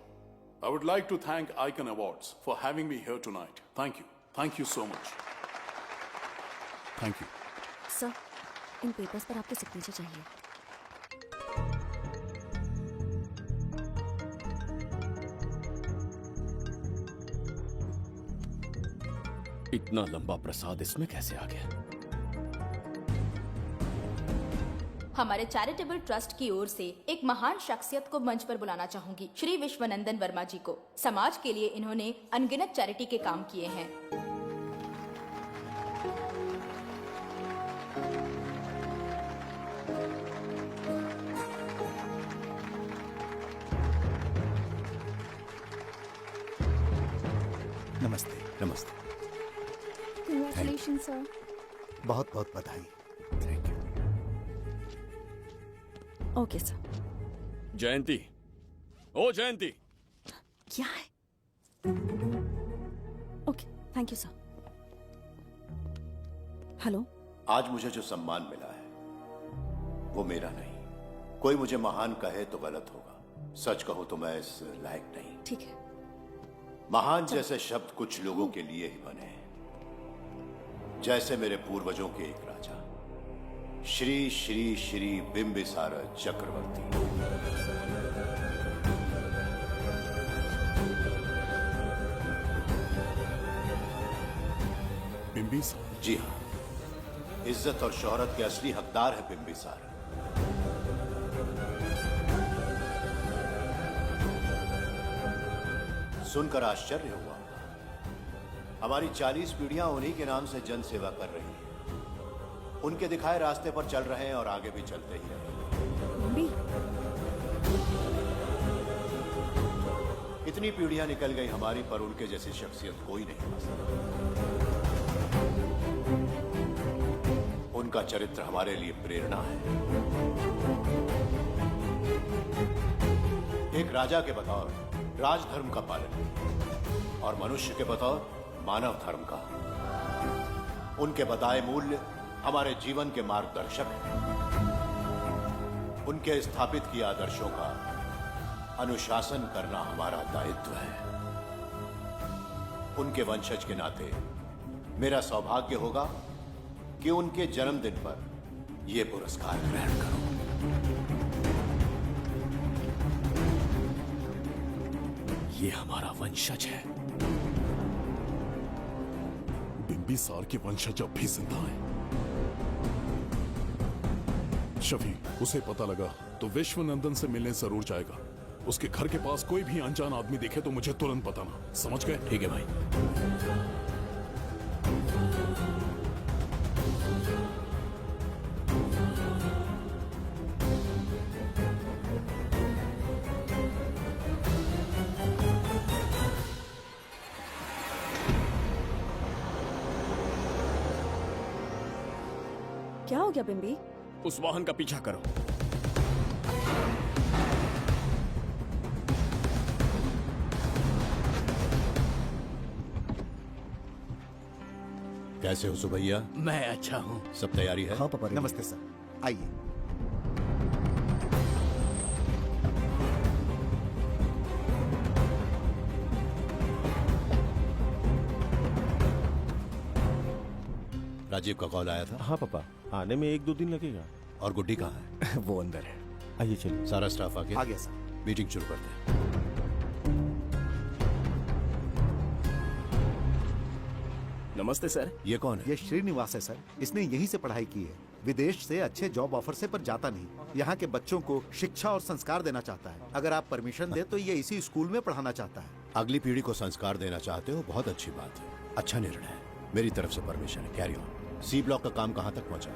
I would like to thank Icon Awards for having me here tonight. Thank you. Thank you so much. Thank you. Sir, in papers पर आपके सिग्नेचर चाहिए। इतना लंबा प्रसाद इसमें कैसे आ गया? हमारे चैरिटेबल ट्रस्ट की ओर से एक महान शख्सियत को मंच पर बुलाना चाहूंगी, श्री विश्वनंदन वर्मा जी को। समाज के लिए इन्होंने अनगिनत चैरिटी के काम किए हैं। नमस्ते। नमस्ते। Congratulation sir. बहुत बहुत बधाई। Okay sir. जयंती, ओ जयंती। क्या है? Okay, thank you sir. Hello. आज मुझे जो सम्मान मिला है वो मेरा नहीं। कोई मुझे महान कहे तो गलत होगा, सच कहूं तो मैं इस लायक नहीं। ठीक है। महान जैसे शब्द कुछ लोगों के लिए ही बने हैं, जैसे मेरे पूर्वजों के एक राजा श्री श्री श्री बिंबिसार चक्रवर्ती। बिंबिसार? जी हाँ, इज्जत और शोहरत के असली हकदार है बिंबिसार। सुनकर आश्चर्य हुआ। हमारी 40 पीढ़ियां उन्हीं के नाम से जन सेवा कर रही हैं। उनके दिखाए रास्ते पर चल रहे हैं और आगे भी चलते ही रहेंगे। इतनी पीढ़ियां निकल गई हमारी, पर उनके जैसी शख्सियत कोई नहीं बन सकती। उनका चरित्र हमारे लिए प्रेरणा है। एक राजा के बतौर राजधर्म का पालन और मनुष्य के बतौर मानव धर्म का। उनके बताए मूल्य हमारे जीवन के मार्गदर्शक हैं। उनके स्थापित किए आदर्शों का अनुशासन करना हमारा दायित्व है। उनके वंशज के नाते मेरा सौभाग्य होगा कि उनके जन्मदिन पर यह पुरस्कार ग्रहण करूं। ये हमारा वंशज है। बिंबिसार के वंशज अब भी जिंदा है। शफी, उसे पता लगा तो विश्वनंदन से मिलने जरूर जाएगा। उसके घर के पास कोई भी अनजान आदमी दिखे तो मुझे तुरंत बताना। समझ गए? ठीक है भाई। क्या हो गया बिम्बी? उस वाहन का पीछा करो। कैसे हो सुभैया? मैं अच्छा हूँ। सब तैयारी है? हाँ पापा। नमस्ते सर, आइए। राजीव का कॉल आया था? हाँ पापा, आने में 1-2 दिन लगेगा। और गुड्डी कहाँ है? वो अंदर है। आइए चलिए। सारा स्टाफ आ गया? आ गया सर। मीटिंग शुरू करते हैं। नमस्ते सर। ये कौन है? ये श्रीनिवास है सर। इसने यहीं से पढ़ाई की है। विदेश से अच्छे जॉब ऑफर से पर जाता नहीं। यहाँ के बच्चों को शिक्षा और संस्कार देना चाहता है। अगर आप परमिशन दे तो ये इसी स्कूल में पढ़ाना चाहता है। अगली पीढ़ी को संस्कार देना चाहते हो, बहुत अच्छी बात है। अच्छा निर्णय है। मेरी तरफ से परमिशन है। Carry on. सी ब्लॉक का काम कहाँ तक पहुँचा?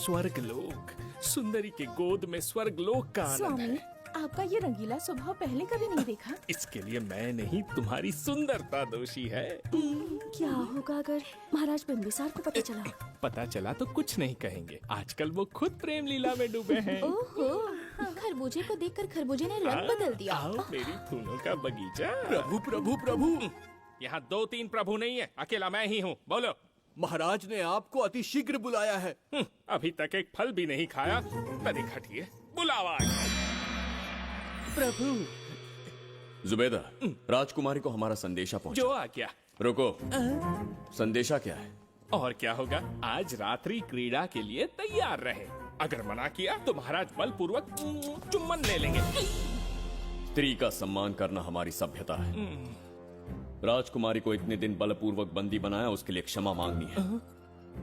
स्वर्गलोक, सुंदरी के गोद में स्वर्गलोक का आनंद स्वामी, है। आपका ये रंगीला स्वभाव पहले कभी नहीं देखा। इसके लिए मैं नहीं, तुम्हारी सुंदरता दोषी है। क्या होगा अगर महाराज बिंबिसार को पता चला? पता चला तो कुछ नहीं कहेंगे, आजकल वो खुद प्रेम लीला में डूबे हैं। ओहो, खरबूजे को देखकर खरबूजे ने रंग बदल दिया। आओ मेरी फूलों का बगीचा। प्रभु प्रभु प्रभु, यहाँ 2-3 प्रभु नहीं है, अकेला मैं ही हूँ। बोलो। महाराज ने आपको अति शीघ्र बुलाया है। अभी तक एक फल भी नहीं खाया, तनिक हटिए, बुलावा। प्रभु। जुबेदा, राजकुमारी को हमारा संदेशा पहुंचा। जो आ गया। रुको, संदेशा क्या है? और क्या होगा, आज रात्रि क्रीड़ा के लिए तैयार रहे। अगर मना किया तो महाराज बलपूर्वक चुम्बन ले लेंगे। स्त्री का सम्मान करना हमारी सभ्यता है। राजकुमारी को इतने दिन बलपूर्वक बंदी बनाया, उसके लिए क्षमा मांगनी है।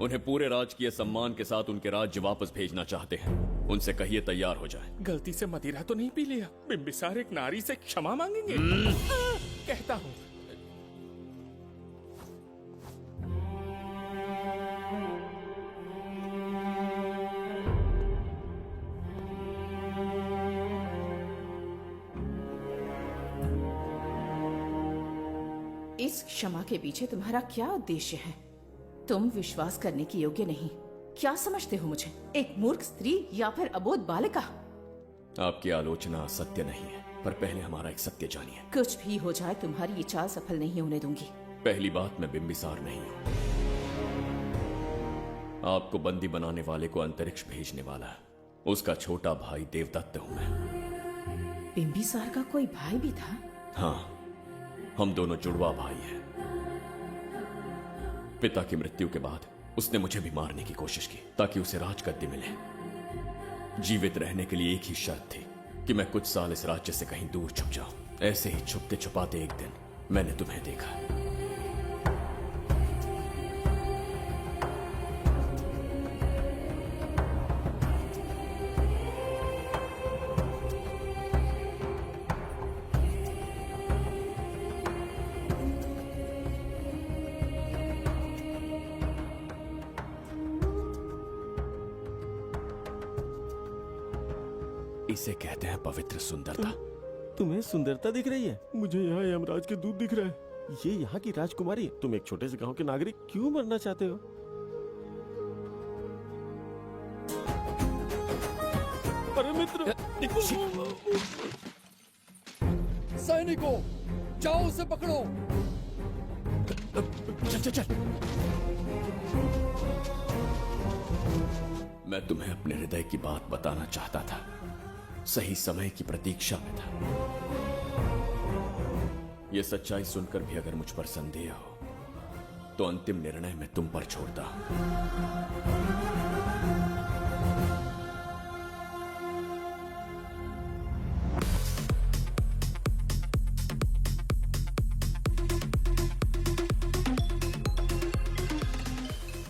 उन्हें पूरे राजकीय सम्मान के साथ उनके राज्य वापस भेजना चाहते हैं। उनसे कहिए तैयार हो जाए। गलती से मदिरा तो नहीं पी लिया? बिंबिसार एक नारी से क्षमा मांगेंगे? कहता हूँ। इस क्षमा के पीछे तुम्हारा क्या उद्देश्य है? तुम विश्वास करने के योग्य नहीं। क्या समझते हो मुझे, एक मूर्ख स्त्री या फिर अबोध बालिका? आपकी आलोचना सत्य नहीं है, पर पहले हमारा एक सत्य जानिए। कुछ भी हो जाए, तुम्हारी ये चाल सफल नहीं होने दूंगी। पहली बात, मैं बिंबिसार नहीं हूँ। आपको बंदी बनाने वाले को अंतरिक्ष भेजने वाला उसका छोटा भाई देवदत्त हूँ मैं। बिंबिसार का कोई भाई भी था? हाँ, हम दोनों जुड़वा भाई हैं। पिता की मृत्यु के बाद उसने मुझे भी मारने की कोशिश की ताकि उसे राजगद्दी मिले। जीवित रहने के लिए एक ही शर्त थी कि मैं कुछ साल इस राज्य से कहीं दूर छुप जाऊं। ऐसे ही छुपते छुपाते एक दिन मैंने तुम्हें देखा। इसे कहते हैं पवित्र सुंदरता। तुम्हें सुंदरता दिख रही है? मुझे यहाँ यमराज के दूध दिख रहा है। ये यहाँ की राजकुमारी है। तुम एक छोटे से गांव के नागरिक क्यों मरना चाहते हो? अरे मित्र! सैनिकों, जाओ उसे पकड़ो। चल चल चल। मैं तुम्हें अपने हृदय की बात बताना चाहता था, सही समय की प्रतीक्षा में था। यह सच्चाई सुनकर भी अगर मुझ पर संदेह हो तो अंतिम निर्णय मैं तुम पर छोड़ता हूं।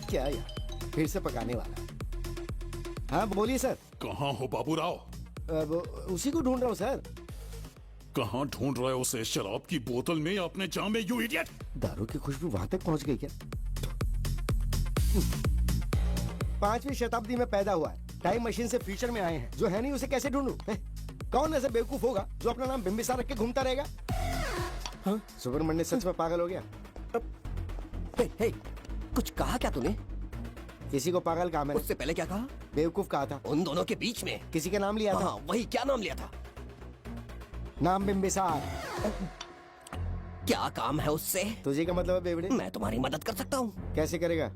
क्या यार, फिर से पकाने वाला? हाँ बोलिए सर। कहाँ हो बाबूराव? उसी को ढूंढ रहा हूँ सर। कहाँ ढूंढ रहे हो उसे? शराब की बोतल में या अपने जाम में, यू इडियट? दारू की खुशबू वहां तक पहुंच गई क्या? 5वीं शताब्दी में पैदा हुआ है, टाइम मशीन से फ्यूचर में आए हैं। जो है नहीं उसे कैसे ढूंढूं? कौन ऐसा बेवकूफ होगा जो अपना नाम बिंबिसार रख के घूमता रहेगा? हाँ? सुब्रमण्य सच में पागल हो गया। हे, कुछ कहा क्या तूने? किसी को पागल कहा मैंने। उससे पहले क्या कहा? बेवकूफ कहा था। उन दोनों के बीच में किसी का नाम लिया था। वही, क्या नाम लिया था? नाम बिंबिसार। क्या काम है उससे? तुझे का मतलब है बेवड़े? मैं तुम्हारी मदद कर सकता हूँ। कैसे करेगा?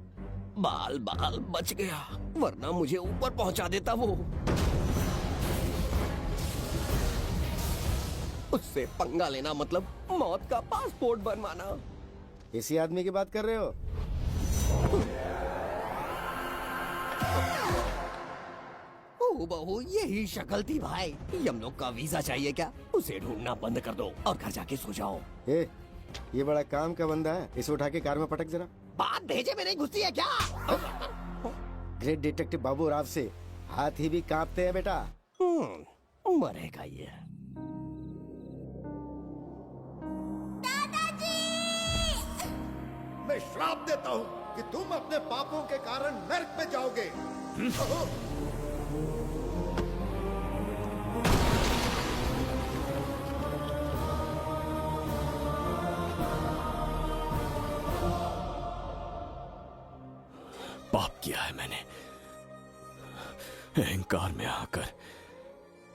बाल बाल बच गया, वरना मुझे ऊपर पहुंचा देता वो। उससे पंगा लेना मतलब मौत का पासपोर्ट बनवाना। इसी आदमी की बात कर रहे हो? ओ बहू, यही शक्ल थी भाई। यमलोक का वीजा चाहिए क्या? उसे ढूंढना बंद कर दो और घर जाके सो जाओ। ये बड़ा काम का बंदा है, इसे उठा के कार में पटक जरा। बात भेजे में नहीं घुसती है क्या? ग्रेट डिटेक्टिव बाबू राव से हाथी भी कांपते हैं बेटा। मरेगा ये। मैं श्राप देता हूँ कि तुम अपने पापों के कारण नरक में जाओगे। पाप किया है मैंने। अहंकार में आकर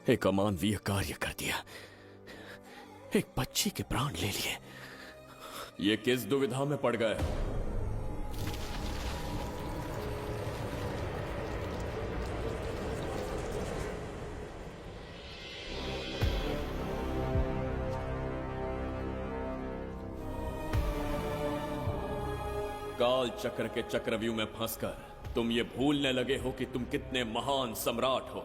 एक अमानवीय कार्य कर दिया, एक बच्ची के प्राण ले लिए। ये किस दुविधा में पड़ गए? काल चक्र के चक्रव्यूह में फंसकर तुम ये भूलने लगे हो कि तुम कितने महान सम्राट हो।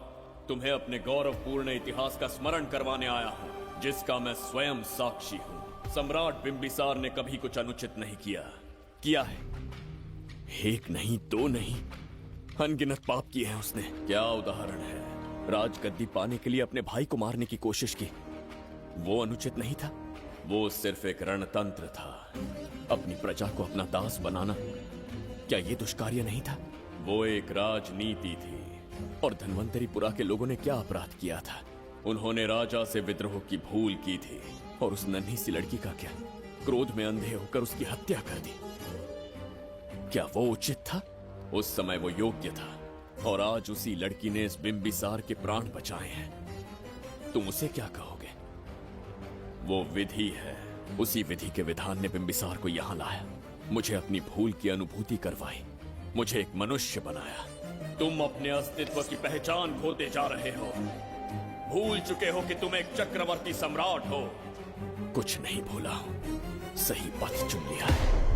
तुम्हें अपने गौरवपूर्ण इतिहास का स्मरण करवाने आया हूं, जिसका मैं स्वयं साक्षी हूं। सम्राट बिंबिसार ने कभी कुछ अनुचित नहीं किया है। एक नहीं, दो नहीं, अनगिनत पाप किए हैं उसने। क्या उदाहरण है? राजगद्दी पाने के लिए अपने भाई को मारने की कोशिश की, वो अनुचित नहीं था? वो सिर्फ एक रणतंत्र था। अपनी प्रजा को अपना दास बनाना, क्या ये दुष्कार्य नहीं था? वो एक राजनीति थी। और धन्वंतरीपुरा के लोगों ने क्या अपराध किया था? उन्होंने राजा से विद्रोह की भूल की थी। और उस नन्ही सी लड़की का क्या? क्रोध में अंधे होकर उसकी हत्या कर दी। क्या वो उचित था? उस समय वो योग्य था। और आज उसी लड़की ने इस बिंबिसार के प्राण बचाए हैं। तुम उसे क्या कहोगे? वो विधि है। उसी विधि के विधान ने बिंबिसार को यहां लाया, मुझे अपनी भूल की अनुभूति करवाई, मुझे एक मनुष्य बनाया। तुम अपने अस्तित्व की पहचान खोते जा रहे हो। भूल चुके हो कि तुम एक चक्रवर्ती सम्राट हो। कुछ नहीं भूला हूं, सही पथ चुन लिया है।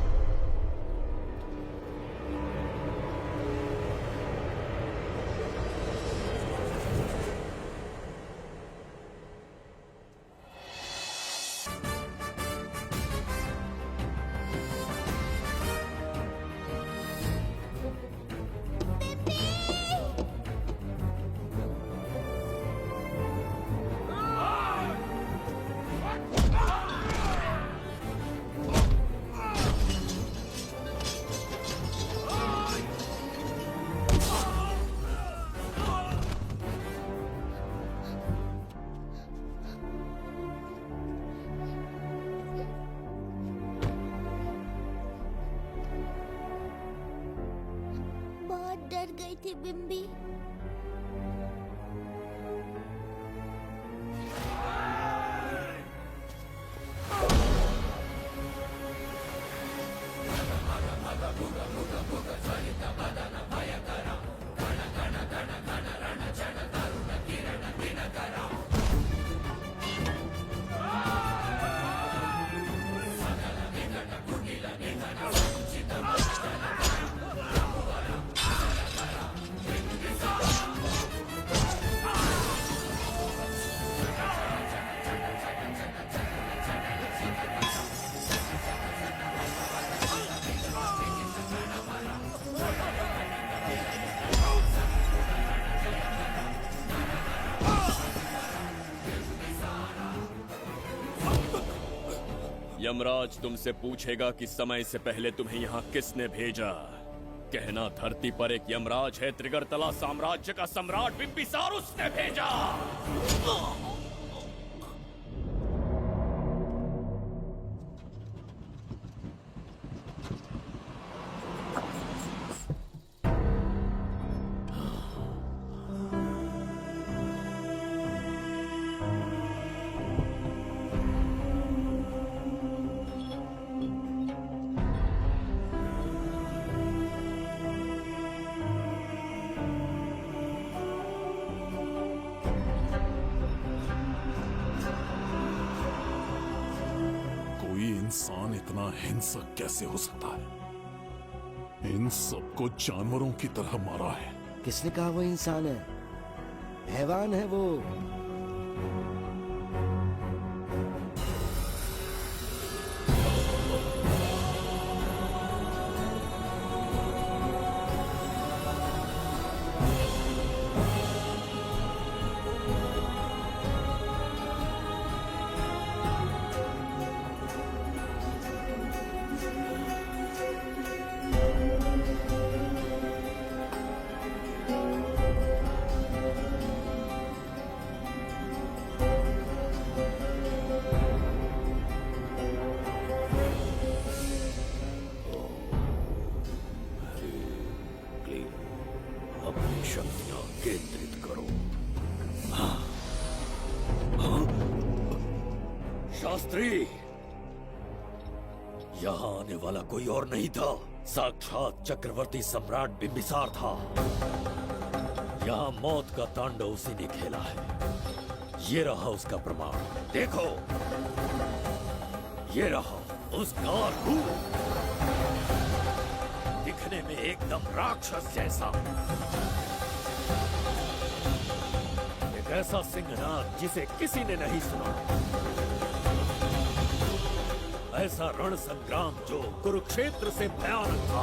डर गई थी बिम्बी। यमराज तुमसे पूछेगा कि समय से पहले तुम्हें यहाँ किसने भेजा। कहना धरती पर एक यमराज है, त्रिगर्तला साम्राज्य का सम्राट बिंबिसार उसने भेजा। इंसान इतना हिंसक कैसे हो सकता है? इन सबको जानवरों की तरह मारा है। किसने कहा वो इंसान है? हैवान है वो। शास्त्री, यहाँ आने वाला कोई और नहीं था, साक्षात चक्रवर्ती सम्राट बिंबिसार था। यहाँ मौत का तांडव उसी ने खेला है। ये रहा उसका प्रमाण, देखो, ये रहा उसका रूप, दिखने में एकदम राक्षस जैसा। एक ऐसा सिंहनाद जिसे किसी ने नहीं सुना, ऐसा रण संग्राम जो कुरुक्षेत्र से भयानक था।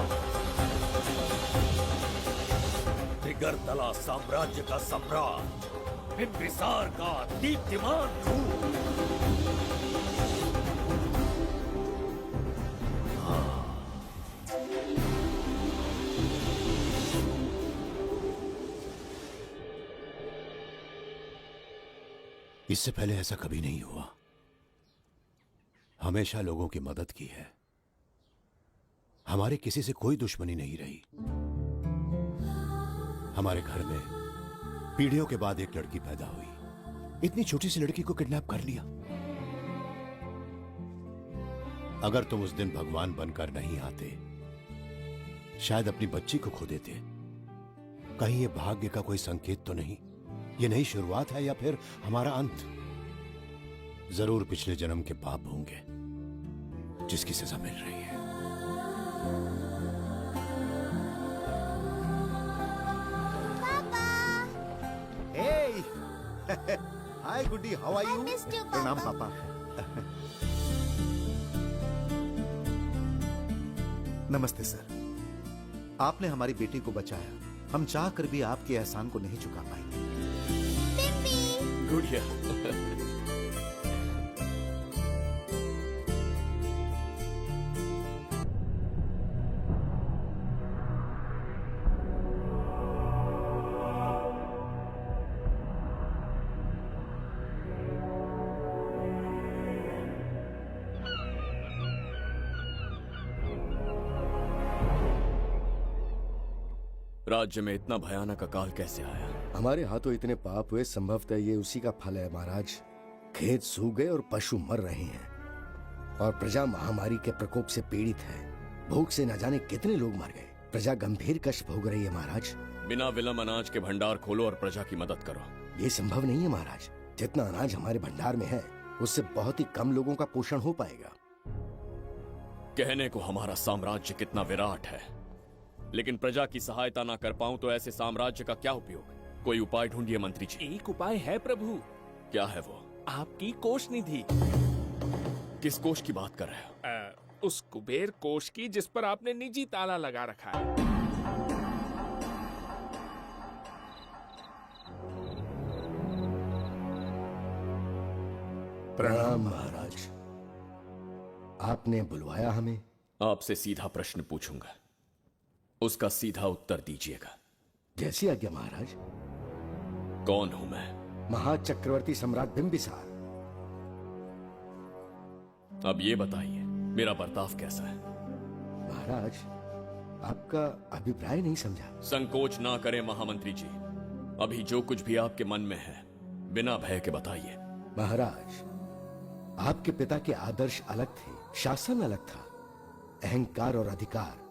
त्रिगर्तला साम्राज्य का सम्राट, बिंबिसार का दीप्तिमान रूप। इससे पहले ऐसा कभी नहीं हुआ। हमेशा लोगों की मदद की है। हमारे किसी से कोई दुश्मनी नहीं रही। हमारे घर में पीढ़ियों के बाद एक लड़की पैदा हुई। इतनी छोटी सी लड़की को किडनैप कर लिया। अगर तुम उस दिन भगवान बनकर नहीं आते, शायद अपनी बच्ची को खो देते। कहीं ये भाग्य का कोई संकेत तो नहीं? ये नई शुरुआत है या फिर हमारा अंत? जरूर पिछले जन्म के पाप होंगे जिसकी सजा मिल रही है। हाय गुड्डी, हाउ आर यू? प्रणाम पापा। नमस्ते सर। आपने हमारी बेटी को बचाया। हम चाह कर भी आपके एहसान को नहीं चुका पाएंगे। गुड़िया, राज्य में इतना भयानक अकाल कैसे आया? हमारे हाथों इतने पाप हुए, संभवतः ये उसी का फल है महाराज। खेत सूख गए और पशु मर रहे हैं और प्रजा महामारी के प्रकोप से पीड़ित है। भूख से न जाने कितने लोग मर गए। प्रजा गंभीर कष्ट भोग रही है महाराज। बिना विलंब अनाज के भंडार खोलो और प्रजा की मदद करो। ये संभव नहीं है महाराज। जितना अनाज हमारे भंडार में है उससे बहुत ही कम लोगों का पोषण हो पाएगा। कहने को हमारा साम्राज्य कितना विराट है, लेकिन प्रजा की सहायता ना कर पाऊं तो ऐसे साम्राज्य का क्या उपयोग? कोई उपाय ढूंढिए मंत्री जी। एक उपाय है प्रभु। क्या है वो? आपकी कोष निधि। किस कोष की बात कर रहे हो? उस कुबेर कोष की जिस पर आपने निजी ताला लगा रखा है। प्रणाम महाराज। आपने बुलवाया हमें? आपसे सीधा प्रश्न पूछूंगा, उसका सीधा उत्तर दीजिएगा। जैसी आज्ञा महाराज। कौन हूं मैं? महाचक्रवर्ती सम्राट बिंबिसार। अब ये बताइए, मेरा बर्ताव कैसा है? महाराज, आपका अभिप्राय नहीं समझा। संकोच ना करें महामंत्री जी। अभी जो कुछ भी आपके मन में है बिना भय के बताइए। महाराज, आपके पिता के आदर्श अलग थे, शासन अलग था। अहंकार और अधिकार,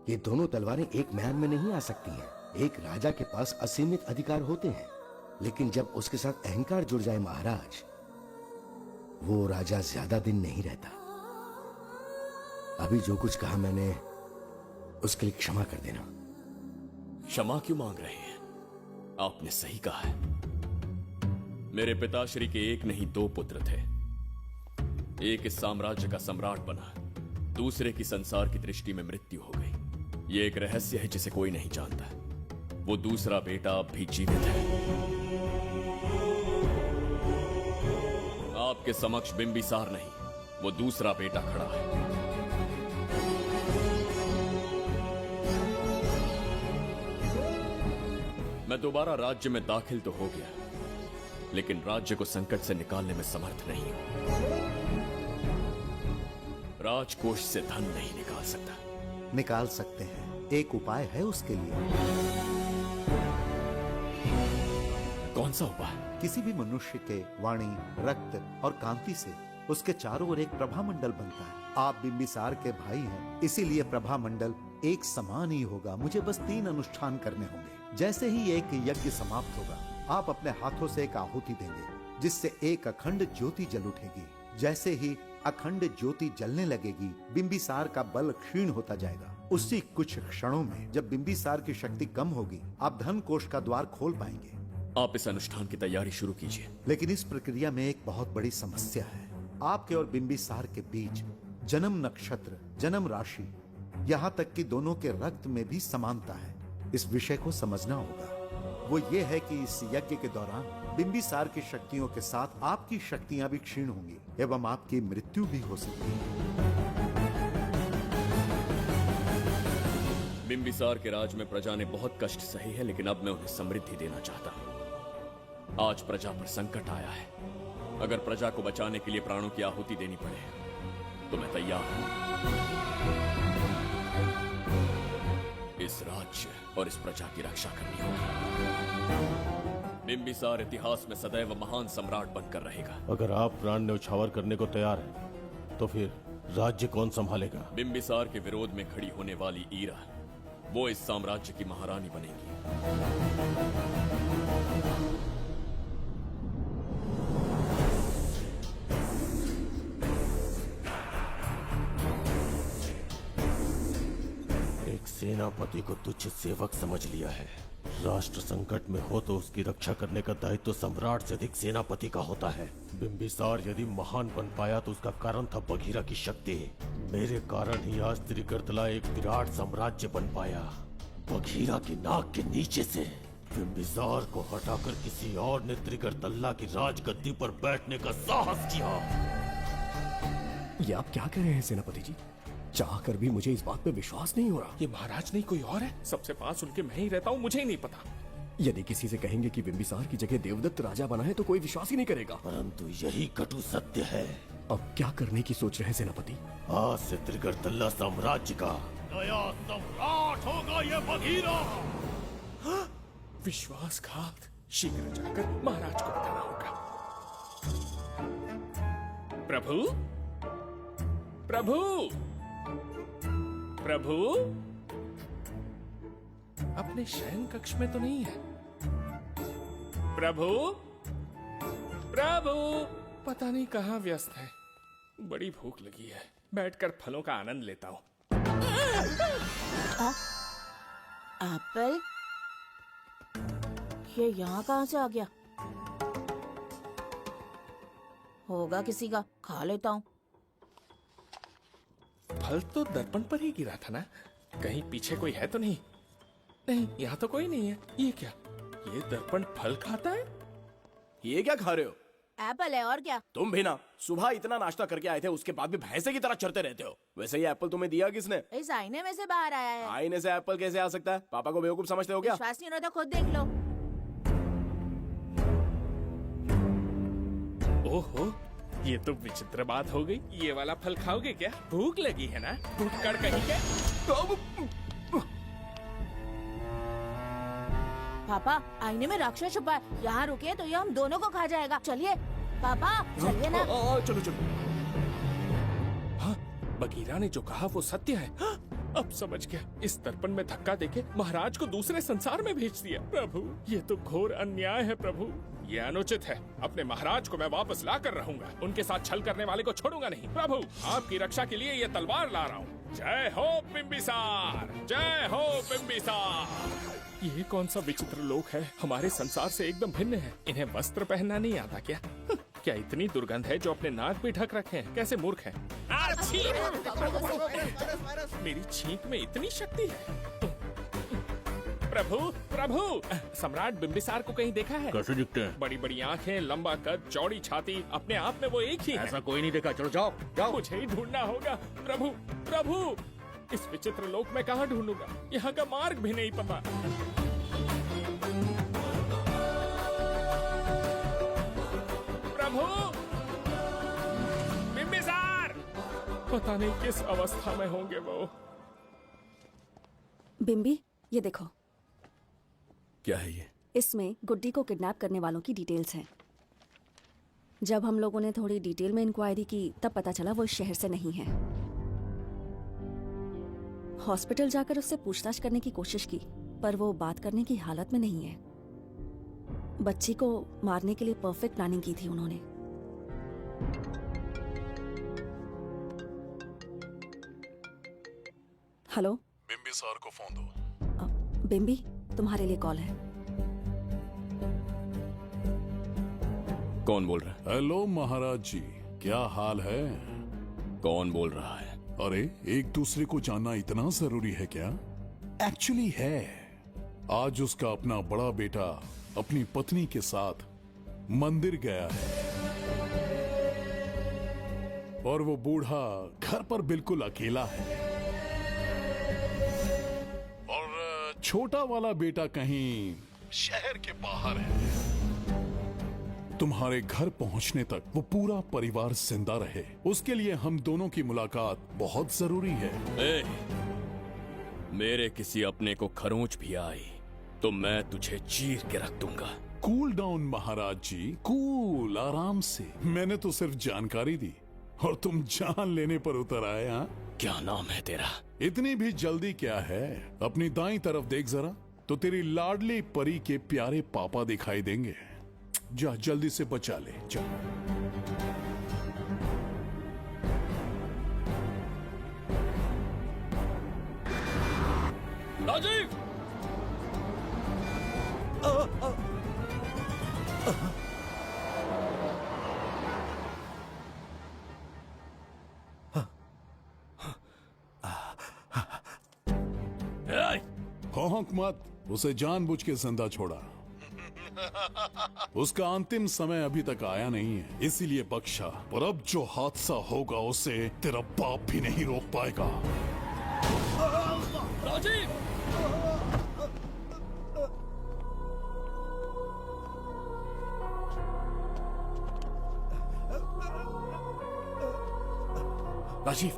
ये दोनों तलवारें एक म्यान में नहीं आ सकती हैं। एक राजा के पास असीमित अधिकार होते हैं, लेकिन जब उसके साथ अहंकार जुड़ जाए महाराज, वो राजा ज्यादा दिन नहीं रहता। अभी जो कुछ कहा मैंने, उसके लिए क्षमा कर देना। क्षमा क्यों मांग रहे हैं? आपने सही कहा है। मेरे पिताश्री के एक नहीं दो पुत्र थे। एक इस साम्राज्य का सम्राट बना, दूसरे की संसार की दृष्टि में मृत्यु हो गई। ये एक रहस्य है जिसे कोई नहीं जानता। वो दूसरा बेटा अब भी जीवित है। आपके समक्ष बिंबिसार नहीं, वो दूसरा बेटा खड़ा है। मैं दोबारा राज्य में दाखिल तो हो गया, लेकिन राज्य को संकट से निकालने में समर्थ नहीं हूं। राजकोष से धन नहीं निकाल सकता। निकाल सकते हैं, एक उपाय है उसके लिए। कौन सा उपाय? किसी भी मनुष्य के वाणी, रक्त और कांति से उसके चारों ओर एक प्रभा मंडल बनता है। आप बिंबिसार के भाई हैं, इसीलिए प्रभा मंडल एक समान ही होगा। मुझे बस 3 अनुष्ठान करने होंगे। जैसे ही एक यज्ञ समाप्त होगा, आप अपने हाथों से एक आहुति देंगे, जिससे एक अखंड ज्योति जल उठेगी। जैसे ही अखंड ज्योति जलने लगेगी, बिंबिसार का बल क्षीण होता जाएगा। उसी कुछ क्षणों में जब बिंबिसार की शक्ति कम होगी, आप धन कोष का द्वार खोल पाएंगे। आप इस अनुष्ठान की तैयारी शुरू कीजिए। लेकिन इस प्रक्रिया में एक बहुत बड़ी समस्या है। आपके और बिंबिसार के बीच जन्म नक्षत्र, जन्म राशि, यहाँ तक कि दोनों के रक्त में भी समानता है। इस विषय को समझना होगा। वो ये है कि इस यज्ञ के दौरान बिंबिसार की शक्तियों के साथ आपकी शक्तियां भी क्षीण होंगी एवं आपकी मृत्यु भी हो सकती है। बिंबिसार के राज में प्रजा ने बहुत कष्ट सहे हैं, लेकिन अब मैं उन्हें समृद्धि देना चाहता हूं। आज प्रजा पर संकट आया है। अगर प्रजा को बचाने के लिए प्राणों की आहुति देनी पड़े तो मैं तैयार हूं। इस राज्य और इस प्रजा की रक्षा करनी होगी। बिंबिसार इतिहास में सदैव महान सम्राट बनकर रहेगा। अगर आप प्राण न्यौछावर करने को तैयार हैं, तो फिर राज्य कौन संभालेगा? बिंबिसार के विरोध में खड़ी होने वाली ईरा, वो इस साम्राज्य की महारानी बनेगी। एक सेनापति को तुच्छ सेवक समझ लिया है। राष्ट्र संकट में हो तो उसकी रक्षा करने का दायित्व तो सम्राट से अधिक सेनापति का होता है। बिंबिसार यदि महान बन पाया तो उसका कारण था बघीरा की शक्ति। मेरे कारण ही आज त्रिगर्तला एक विराट साम्राज्य बन पाया। बघीरा की नाक के नीचे से बिंबिसार को हटाकर किसी और ने त्रिगर्तला की राजगद्दी पर बैठने का साहस किया। ये आप क्या कह रहे हैं सेनापति जी? चाह कर भी मुझे इस बात पे विश्वास नहीं हो रहा। ये महाराज नहीं कोई और है। सबसे पास उनके मैं ही रहता हूँ, मुझे ही नहीं पता। यदि किसी से कहेंगे कि बिंबिसार की जगह देवदत्त राजा बना है तो कोई विश्वास ही नहीं करेगा। परंतु यही कटु सत्य है। अब क्या करने की सोच रहे हैं सेनापति? आज से त्रिगर्तला साम्राज्य का नया सम्राट होगा ये बघीरा। विश्वासघात। शीघ्र जाकर महाराज को बताना होगा। प्रभु, प्रभु, प्रभु, अपने शयन कक्ष में तो नहीं है। प्रभु, प्रभु, पता नहीं कहाँ व्यस्त है। बड़ी भूख लगी है, बैठकर फलों का आनंद लेता हूँ। एप्पल? ये यहाँ कहाँ से आ गया? होगा किसी का, खा लेता हूँ। फल तो दर्पण पर ही गिरा था ना? कहीं पीछे कोई है तो नहीं? नहीं, यहाँ तो कोई नहीं है। ये क्या? ये दर्पण फल खाता है? ये क्या खा रहे हो? एप्पल है और क्या? तुम भी ना सुबह इतना नाश्ता करके आए थे, उसके बाद भी भैंसे की तरह चरते रहते हो। वैसे ये एप्पल तुम्हें दिया किसने? इस आईने में से बाहर आया है। आईने से एप्पल कैसे आ सकता है? पापा को बेवकूफ समझते हो क्या? विश्वास नहीं हो रहा तो खुद देख लो। ओहो, ये तो विचित्र बात हो गई। ये वाला फल खाओगे क्या? भूख लगी है ना? भूखड़ कहीं के? पापा, आईने में राक्षस छुपा है। यहाँ रुके तो ये हम दोनों को खा जाएगा। चलिए पापा, चलिए ना। चलो चलो। हाँ, बघीरा ने जो कहा वो सत्य है। हाँ, अब समझ गया। इस दर्पण में धक्का देके महाराज को दूसरे संसार में भेज दिया। प्रभु, ये तो घोर अन्याय है। प्रभु, ये अनुचित है। अपने महाराज को मैं वापस ला कर रहूंगा। उनके साथ छल करने वाले को छोड़ूंगा नहीं। प्रभु, आपकी रक्षा के लिए ये तलवार ला रहा हूँ। जय हो बिंबिसार, जय हो बिंबिसार। ये कौन सा विचित्र लोक है? हमारे संसार से एकदम भिन्न है। इन्हें वस्त्र पहनना नहीं आता क्या? क्या इतनी दुर्गंध है जो अपने नाक भी ढक रखे हैं? कैसे मूर्ख हैं? मेरी छींक में इतनी शक्ति है। प्रभु, प्रभु, सम्राट बिंबिसार को कहीं देखा है? कैसे दिखते हैं? बड़ी बड़ी आंखें, लंबा कद, चौड़ी छाती, अपने आप में वो एक ही है। ऐसा कोई नहीं देखा। चलो जाओ जाओ। मुझे ही ढूंढना होगा। प्रभु, प्रभु, इस विचित्र लोक में कहाँ ढूंढूंगा? यहाँ का मार्ग भी नहीं पता। प्रभु, बिंबिसार, पता नहीं किस अवस्था में होंगे वो। बिंबी, ये देखो। क्या है ये? इसमें गुड्डी को किडनैप करने वालों की डिटेल्स हैं। जब हम लोगों ने थोड़ी डिटेल में इंक्वायरी की तब पता चला वो इस शहर से नहीं है। हॉस्पिटल जाकर उससे पूछताछ करने की कोशिश की पर वो बात करने की हालत में नहीं है। बच्ची को मारने के लिए परफेक्ट प्लानिंग की थी उन्होंने। हेलो, बिम्बी सर को फोन दो। बिम्बी, तुम्हारे लिए कॉल है। कौन बोल रहा है? हेलो महाराज जी, क्या हाल है? कौन बोल रहा है? अरे, एक दूसरे को जानना इतना जरूरी है क्या? एक्चुअली है। आज उसका अपना बड़ा बेटा अपनी पत्नी के साथ मंदिर गया है और वो बूढ़ा घर पर बिल्कुल अकेला है और छोटा वाला बेटा कहीं शहर के बाहर है। तुम्हारे घर पहुंचने तक वो पूरा परिवार जिंदा रहे, उसके लिए हम दोनों की मुलाकात बहुत जरूरी है। मेरे किसी अपने को खरोंच भी आई तो मैं तुझे चीर के रख दूंगा। कूल डाउन महाराज जी, कूल, आराम से। मैंने तो सिर्फ जानकारी दी और तुम जान लेने पर उतर आए। हाँ, क्या नाम है तेरा? इतनी भी जल्दी क्या है? अपनी दाईं तरफ देख जरा तो तेरी लाडली परी के प्यारे पापा दिखाई देंगे। जा, जल्दी से बचा ले, जा। राजीव! भौंक मत, उसे जानबूझ के जिंदा छोड़ा। उसका अंतिम समय अभी तक आया नहीं है, इसीलिए बख्शा। पर अब जो हादसा होगा उसे तेरा बाप भी नहीं रोक पाएगा। राजीव! राजीव,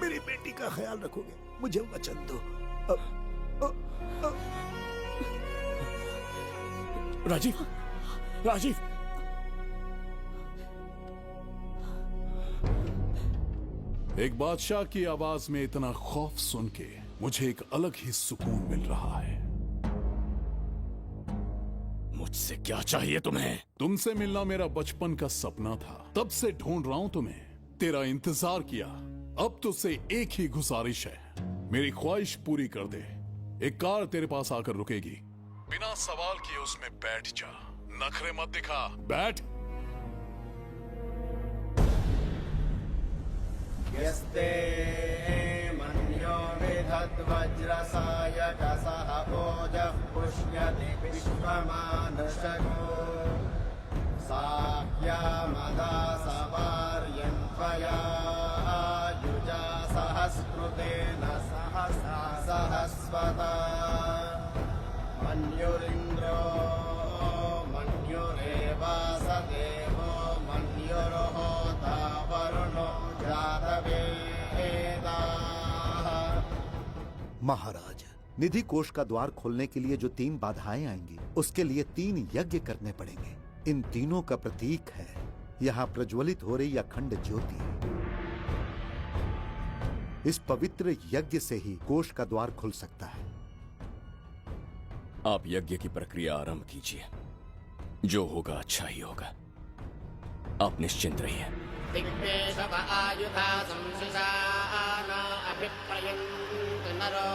मेरी बेटी का ख्याल रखोगे? मुझे वचन दो। राजीव, राजीव! एक बादशाह की आवाज में इतना खौफ सुन के मुझे एक अलग ही सुकून मिल रहा है। मुझसे क्या चाहिए तुम्हें? तुमसे मिलना मेरा बचपन का सपना था, तब से ढूंढ रहा हूं तुम्हें, तेरा इंतजार किया। अब तुझसे एक ही गुजारिश है, मेरी ख्वाहिश पूरी कर दे। एक कार तेरे पास आकर रुकेगी, बिना सवाल किए उसमें बैठ जा, नखरे मत दिखा, बैठ। यस्ते मन्यो विधद्वज्रसायकसः ओजः पुष्यति विश्वमानुषको साख्यामदा सवार्यन्त्वया युजा सहस्कृतेन सहसा सहस्वता मन्युरिन्द्रो मन्युरेवास देवो मन्युर्होता वरुणो महाराज, निधि कोष का द्वार खोलने के लिए जो 3 बाधाएं आएंगी, उसके लिए 3 यज्ञ करने पड़ेंगे। इन तीनों का प्रतीक है यहाँ प्रज्वलित हो रही अखंड ज्योति। इस पवित्र यज्ञ से ही कोष का द्वार खुल सकता है। आप यज्ञ की प्रक्रिया आरंभ कीजिए, जो होगा अच्छा ही होगा। आप निश्चिंत रहिए। दिग्वेशव आयुधा संशिशान अभिप्रयन्त नरो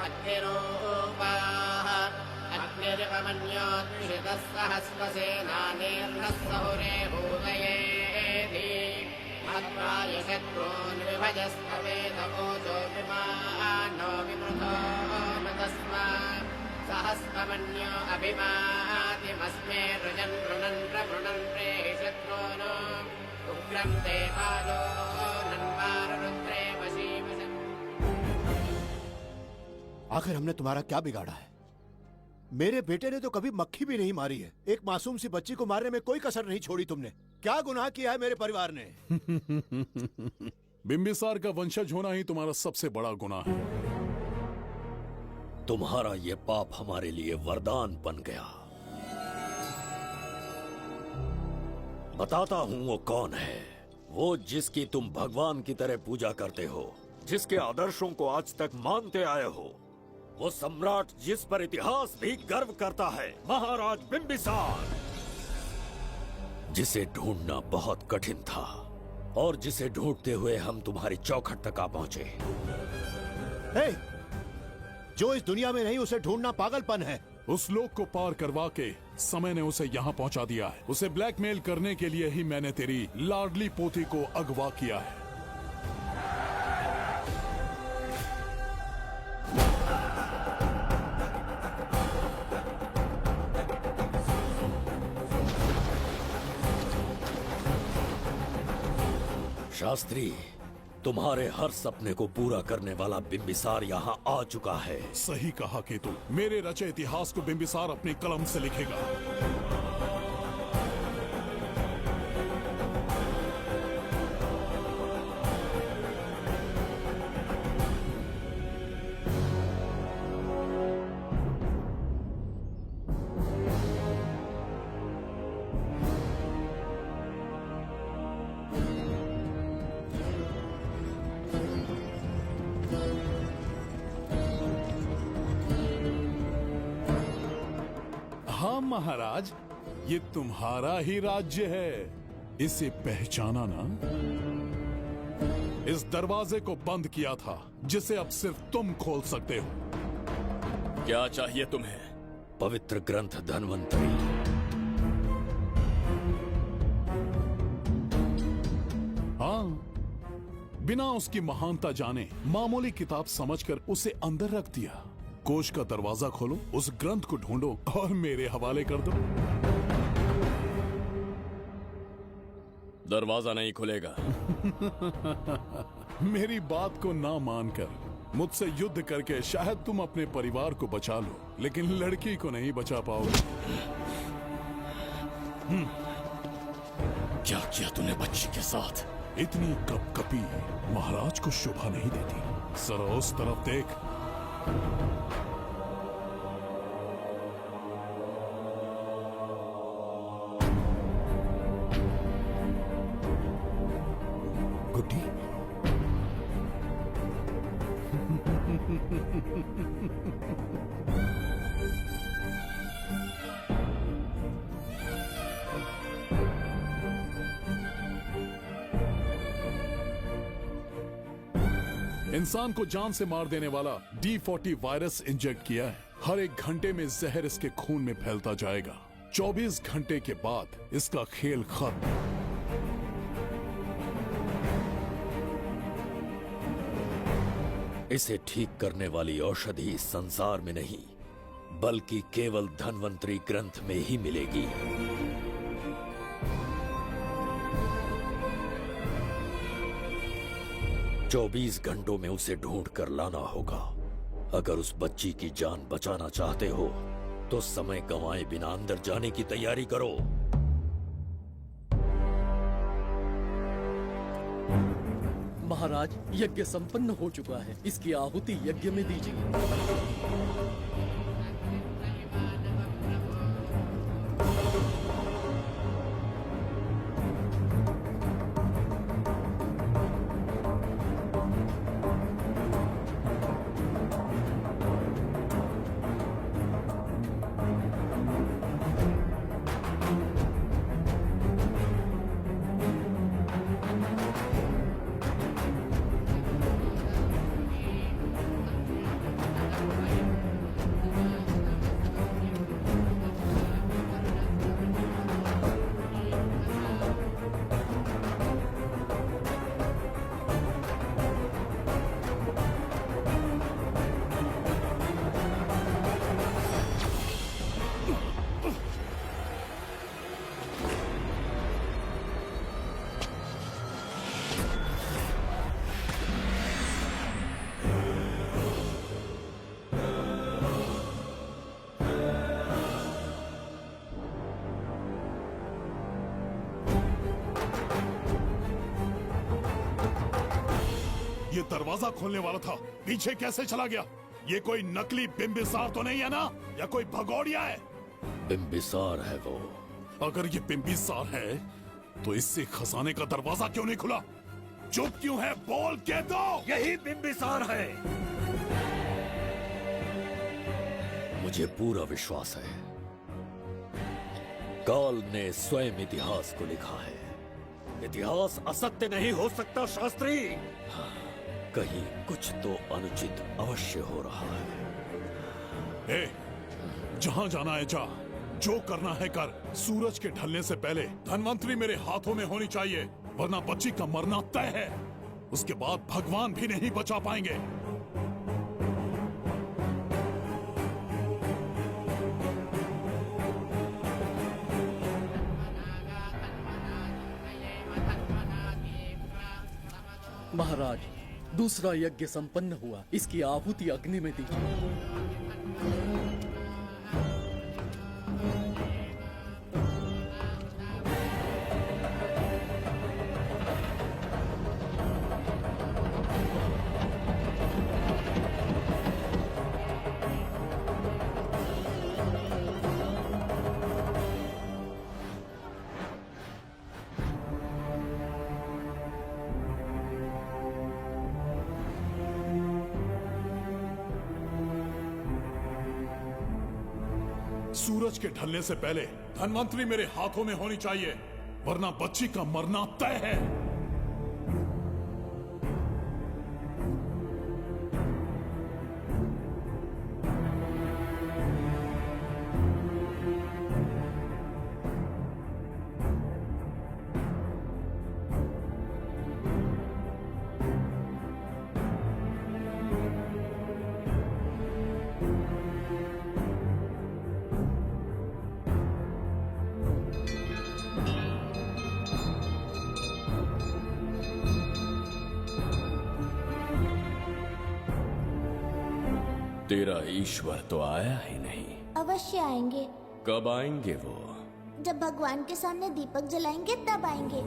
अग्निरूपाः अग्निरिवमन्योत्क्षितः सहस्रसेनानेर्नः सहुरे भूतयेति मत्वाय शत्रून् विभजस्तवेत ओजो विमानो विमृतो न तस्मात् सहस्रमन्यो अभिमातिमस्मे रुजन् रुणन् प्रवृणन् प्रेहि शत्रून् उग्रं ते आलो नन्वारुद्रे वशीवसन्। आखिर हमने तुम्हारा क्या बिगाड़ा है? मेरे बेटे ने तो कभी मक्खी भी नहीं मारी है। एक मासूम सी बच्ची को मारने में कोई कसर नहीं छोड़ी तुमने। क्या गुनाह किया है मेरे परिवार ने? बिम्बिसार का वंशज होना ही तुम्हारा सबसे बड़ा गुनाह है। तुम्हारा ये पाप हमारे लिए वरदान बन गया। बताता हूं वो कौन है। वो जिसकी तुम भगवान की तरह पूजा करते हो, जिसके आदर्शों को आज तक मानते आए हो, वो सम्राट जिस पर इतिहास भी गर्व करता है, महाराज बिंबिसार, जिसे ढूंढना बहुत कठिन था और जिसे ढूंढते हुए हम तुम्हारी चौखट तक आ पहुंचे। हे, जो इस दुनिया में नहीं उसे ढूंढना पागलपन है। उस लोक को पार करवा के समय ने उसे यहाँ पहुँचा दिया है। उसे ब्लैकमेल करने के लिए ही मैंने तेरी लाडली पोती को अगवा किया है। शास्त्री, तुम्हारे हर सपने को पूरा करने वाला बिंबिसार यहाँ आ चुका है। सही कहा केतु, मेरे रचे इतिहास को बिंबिसार अपनी कलम से लिखेगा। हाँ महाराज, ये तुम्हारा ही राज्य है, इसे पहचाना ना। इस दरवाजे को बंद किया था जिसे अब सिर्फ तुम खोल सकते हो। क्या चाहिए तुम्हें? पवित्र ग्रंथ धन्वंतरी। हाँ, बिना उसकी महानता जाने मामूली किताब समझकर उसे अंदर रख दिया। कोष का दरवाजा खोलो, उस ग्रंथ को ढूंढो और मेरे हवाले कर दो। दरवाजा नहीं खुलेगा। मेरी बात को ना मानकर मुझसे युद्ध करके शायद तुम अपने परिवार को बचा लो, लेकिन लड़की को नहीं बचा पाओगे। क्या किया तूने बच्ची के साथ? इतनी कपकपी महाराज को शोभा नहीं देती। जरा उस तरफ देख। गुड्डी, इंसान को जान से मार देने वाला D40 वायरस इंजेक्ट किया है। हर एक घंटे में जहर इसके खून में फैलता जाएगा। 24 घंटे के बाद इसका खेल खत्म। इसे ठीक करने वाली औषधि संसार में नहीं, बल्कि केवल धन्वंतरी ग्रंथ में ही मिलेगी। चौबीस घंटों में उसे ढूंढ कर लाना होगा। अगर उस बच्ची की जान बचाना चाहते हो तो समय गंवाए बिना अंदर जाने की तैयारी करो। महाराज, यज्ञ संपन्न हो चुका है। इसकी आहुति यज्ञ में दीजिए। ये दरवाजा खोलने वाला था, पीछे कैसे चला गया? ये कोई नकली बिंबिसार तो नहीं है ना, या कोई भगोड़िया है? बिंबिसार है वो। अगर ये बिंबिसार है तो इससे खजाने का दरवाजा क्यों नहीं खुला? चुप क्यों है? बोल के दो। यही बिंबिसार है। मुझे पूरा विश्वास है, काल ने स्वयं इतिहास को लिखा है। इतिहास असत्य नहीं हो सकता शास्त्री। हाँ, कहीं कुछ तो अनुचित अवश्य हो रहा है। ए, जहां जाना है जा, जो करना है कर। सूरज के ढलने से पहले धनवंतरी मेरे हाथों में होनी चाहिए, वरना बच्ची का मरना तय है। उसके बाद भगवान भी नहीं बचा पाएंगे। महाराज, दूसरा यज्ञ संपन्न हुआ। इसकी आहुति अग्नि में दीजिए। सूरज के ढलने से पहले धनवंतरी मेरे हाथों में होनी चाहिए, वरना बच्ची का मरना तय है। तेरा ईश्वर तो आया ही नहीं। अवश्य आएंगे। कब आएंगे वो? जब भगवान के सामने दीपक जलाएंगे तब आएंगे।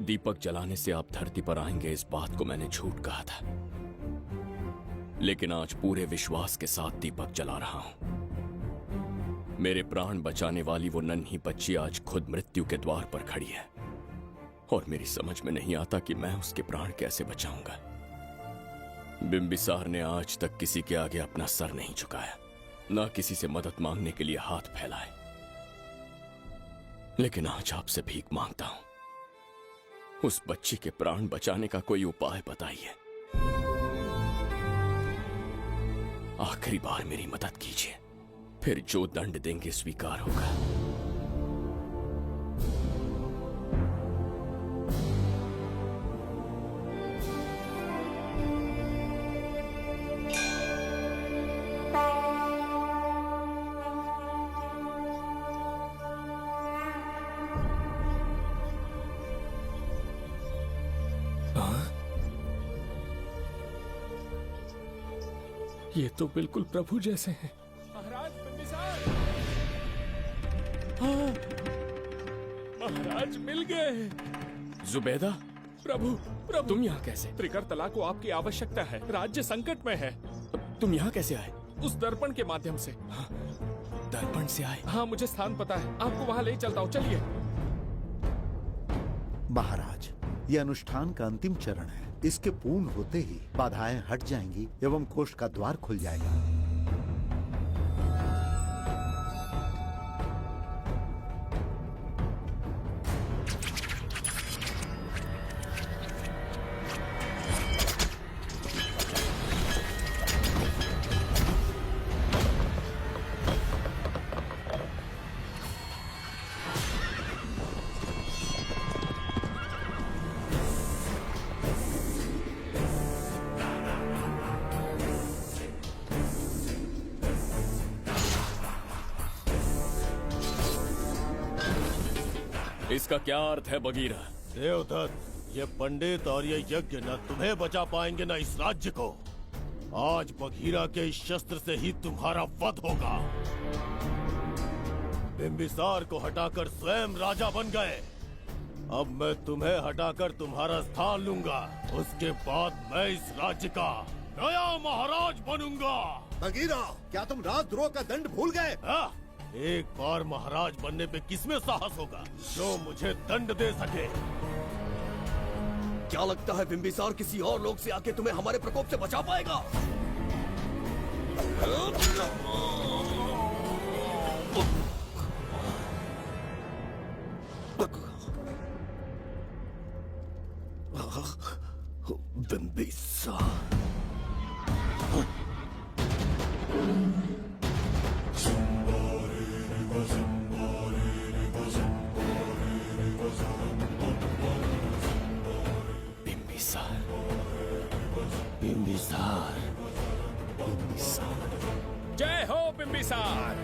दीपक जलाने से आप धरती पर आएंगे, इस बात को मैंने झूठ कहा था। लेकिन आज पूरे विश्वास के साथ दीपक जला रहा हूं। मेरे प्राण बचाने वाली वो नन्ही बच्ची आज खुद मृत्यु के द्वार पर खड़ी है, और मेरी समझ में नहीं आता कि मैं उसके प्राण कैसे बचाऊंगा। बिंबिसार ने आज तक किसी के आगे अपना सर नहीं झुकाया, ना किसी से मदद मांगने के लिए हाथ फैलाए। लेकिन आज आपसे भीख मांगता हूं, उस बच्ची के प्राण बचाने का कोई उपाय बताइए। आखिरी बार मेरी मदद कीजिए, फिर जो दंड देंगे स्वीकार होगा। ये तो बिल्कुल प्रभु जैसे हैं। महाराज बिंबिसार! हाँ, महाराज मिल गए। जुबैदा, प्रभु, प्रभु तुम यहाँ कैसे? त्रिकर्तला को आपकी आवश्यकता है, राज्य संकट में है। तुम यहाँ कैसे आए? उस दर्पण के माध्यम से। हाँ, दर्पण से आए? हाँ, मुझे स्थान पता है, आपको वहाँ ले चलता हूँ, चलिए। महाराज, ये अनुष्ठान का अंतिम चरण है। इसके पूर्ण होते ही बाधाएं हट जाएंगी एवं कोष का द्वार खुल जाएगा। इसका क्या अर्थ है बगीरा? देवदत्त, ये पंडित और ये यज्ञ न तुम्हें बचा पाएंगे न इस राज्य को। आज बघीरा के इस शस्त्र से ही तुम्हारा वध होगा। बिंबिसार को हटाकर स्वयं राजा बन गए। अब मैं तुम्हें हटाकर तुम्हारा स्थान लूंगा। उसके बाद मैं इस राज्य का नया महाराज बनूंगा। बगीरा, क्या तुम राजद्रोह का दंड भूल गए? एक बार महाराज बनने पे किसमें साहस होगा जो मुझे दंड दे सके। क्या लगता है बिंबिसार किसी और लोग से आके तुम्हें हमारे प्रकोप से बचा पाएगा? बिंबिसार बिंबिसार, जय हो बिंबिसार।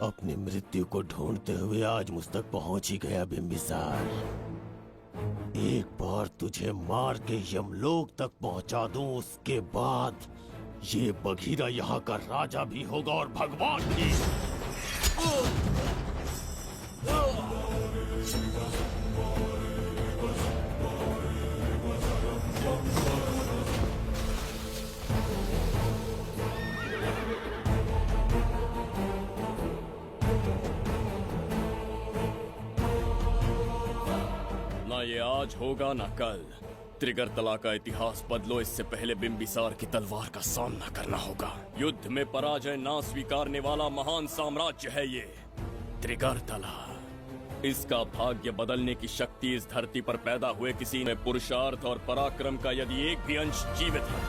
अपनी मृत्यु को ढूंढते हुए आज मुझ तक पहुंच ही गया बिंबिसार। एक बार तुझे मार के यमलोक तक पहुंचा दूं, उसके बाद ये बघीरा यहाँ का राजा भी होगा और भगवान भी। ना ये आज होगा ना कल। त्रिगर्तला का इतिहास बदलो, इससे पहले बिंबिसार की तलवार का सामना करना होगा। युद्ध में पराजय ना स्वीकारने वाला महान साम्राज्य है ये त्रिगर्तला। इसका भाग्य बदलने की शक्ति इस धरती पर पैदा हुए किसी में पुरुषार्थ और पराक्रम का यदि एक भी अंश जीवित है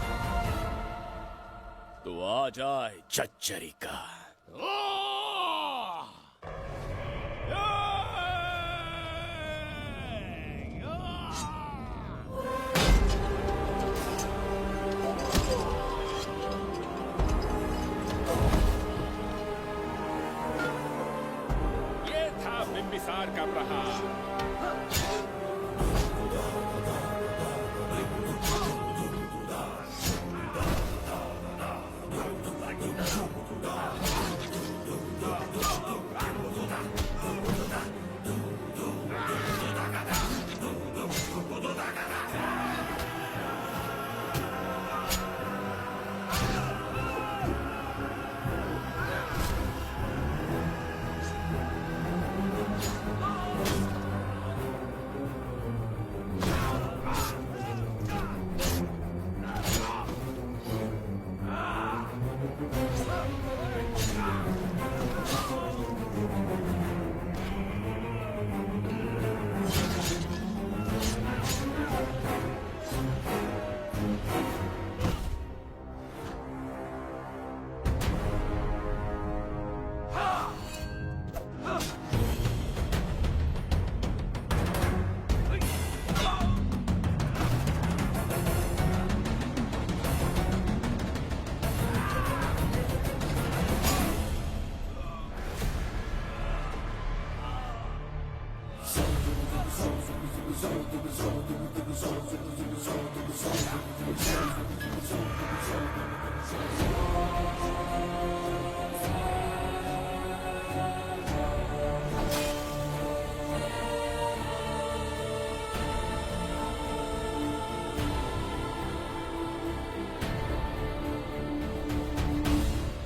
तो आ जाए चच्चरी का। बिंबिसार का प्रहार।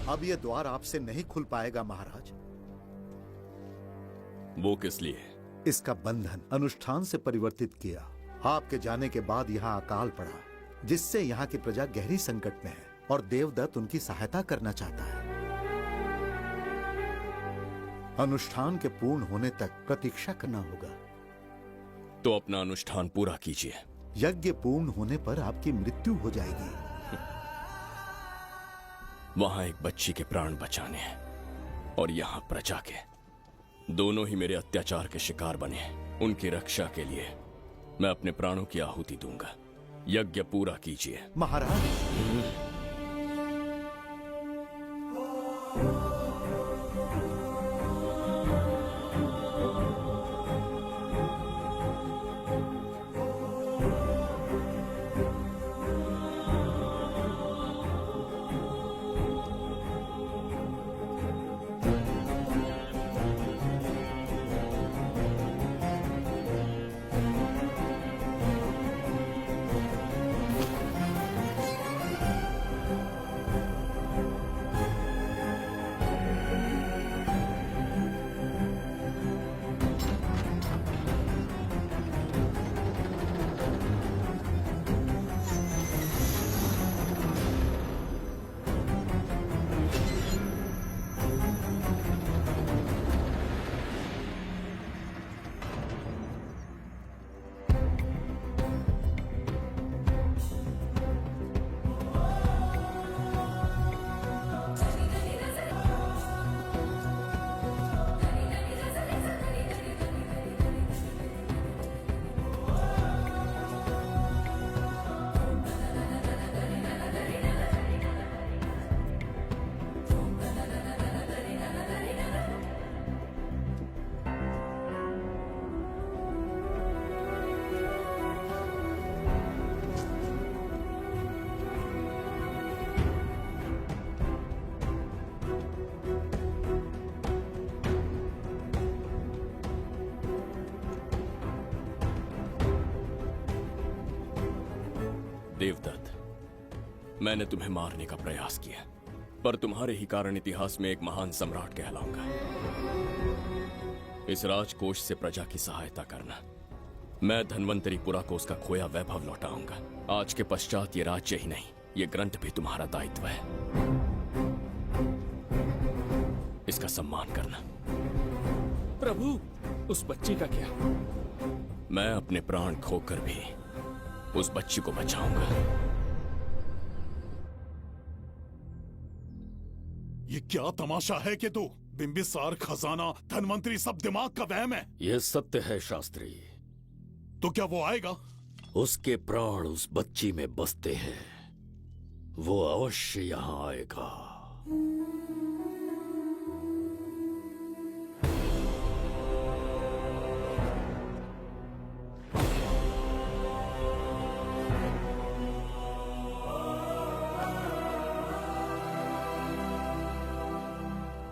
अब ये द्वार आपसे नहीं खुल पाएगा महाराज। वो किस लिए? इसका बंधन अनुष्ठान से परिवर्तित किया। आपके जाने के बाद यहाँ अकाल पड़ा, जिससे यहाँ की प्रजा गहरी संकट में है और देवदत्त उनकी सहायता करना चाहता है। अनुष्ठान के पूर्ण होने तक प्रतीक्षा करना होगा। तो अपना अनुष्ठान पूरा कीजिए। यज्ञ पूर्ण होने पर आपकी मृत्यु हो जाएगी। वहां एक बच्ची के प्राण बचाने हैं और यहाँ प्रजा के, दोनों ही मेरे अत्याचार के शिकार बने हैं। उनकी रक्षा के लिए मैं अपने प्राणों की आहुति दूंगा। यज्ञ पूरा कीजिए। महाराज। देवदत्त, मैंने तुम्हें मारने का प्रयास किया, पर तुम्हारे ही कारण इतिहास में एक महान सम्राट कहलाऊंगा। इस राजकोष से प्रजा की सहायता करना। मैं धन्वंतरीपुरा को उसका खोया वैभव लौटाऊंगा। आज के पश्चात ये राज्य ही नहीं, ये ग्रंथ भी तुम्हारा दायित्व है। इसका सम्मान करना। प्रभु, उस बच्ची का क्या? मैं अपने प्राण खोकर भी उस बच्ची को बचाऊंगा। ये क्या तमाशा है कि तू बिंबिसार, खजाना, धनवंतरी सब दिमाग का वहम है। यह सत्य है शास्त्री। तो क्या वो आएगा? उसके प्राण उस बच्ची में बसते हैं, वो अवश्य यहाँ आएगा।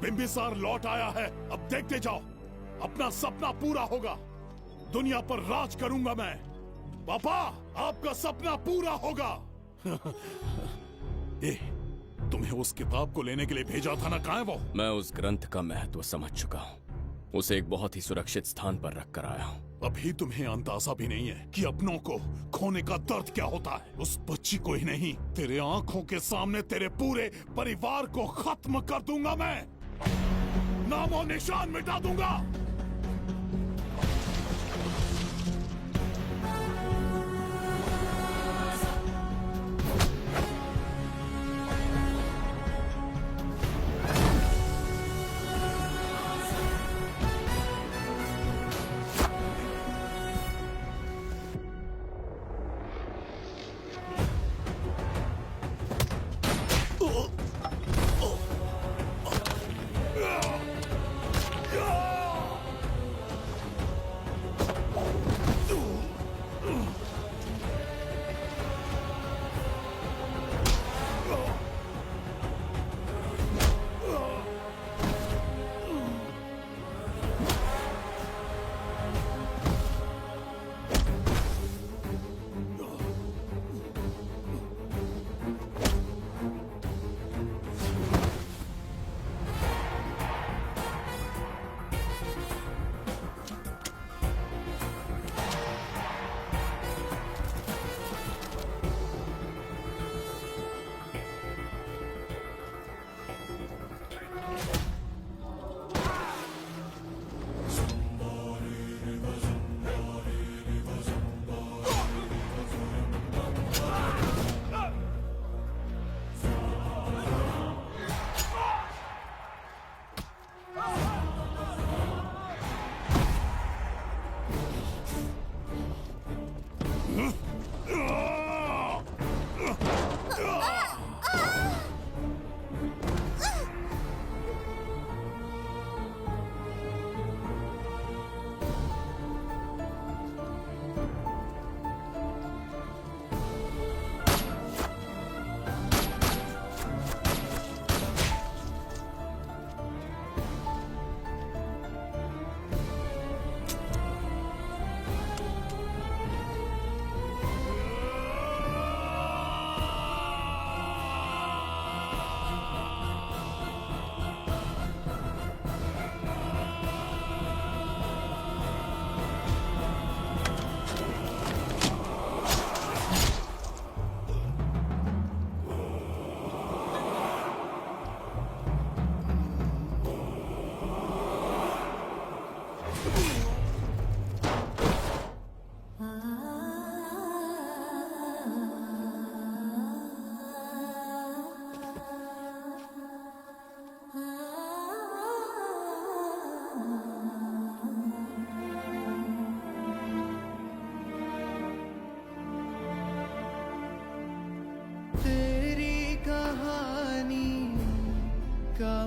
बिंबिसार लौट आया है, अब देखते जाओ, अपना सपना पूरा होगा। दुनिया पर राज करूंगा मैं। पापा, आपका सपना पूरा होगा। ए, तुम्हें उस किताब को लेने के लिए भेजा था ना, कहाँ है वो? मैं उस ग्रंथ का महत्व समझ चुका हूँ। उसे एक बहुत ही सुरक्षित स्थान पर रख कर आया हूँ। अभी तुम्हें अंदाजा भी नहीं है कि अपनों को खोने का दर्द क्या होता है। उस बच्ची को ही नहीं, तेरे आंखों के सामने तेरे पूरे परिवार को खत्म कर दूंगा मैं। नामो निशान मिटा दूंगा।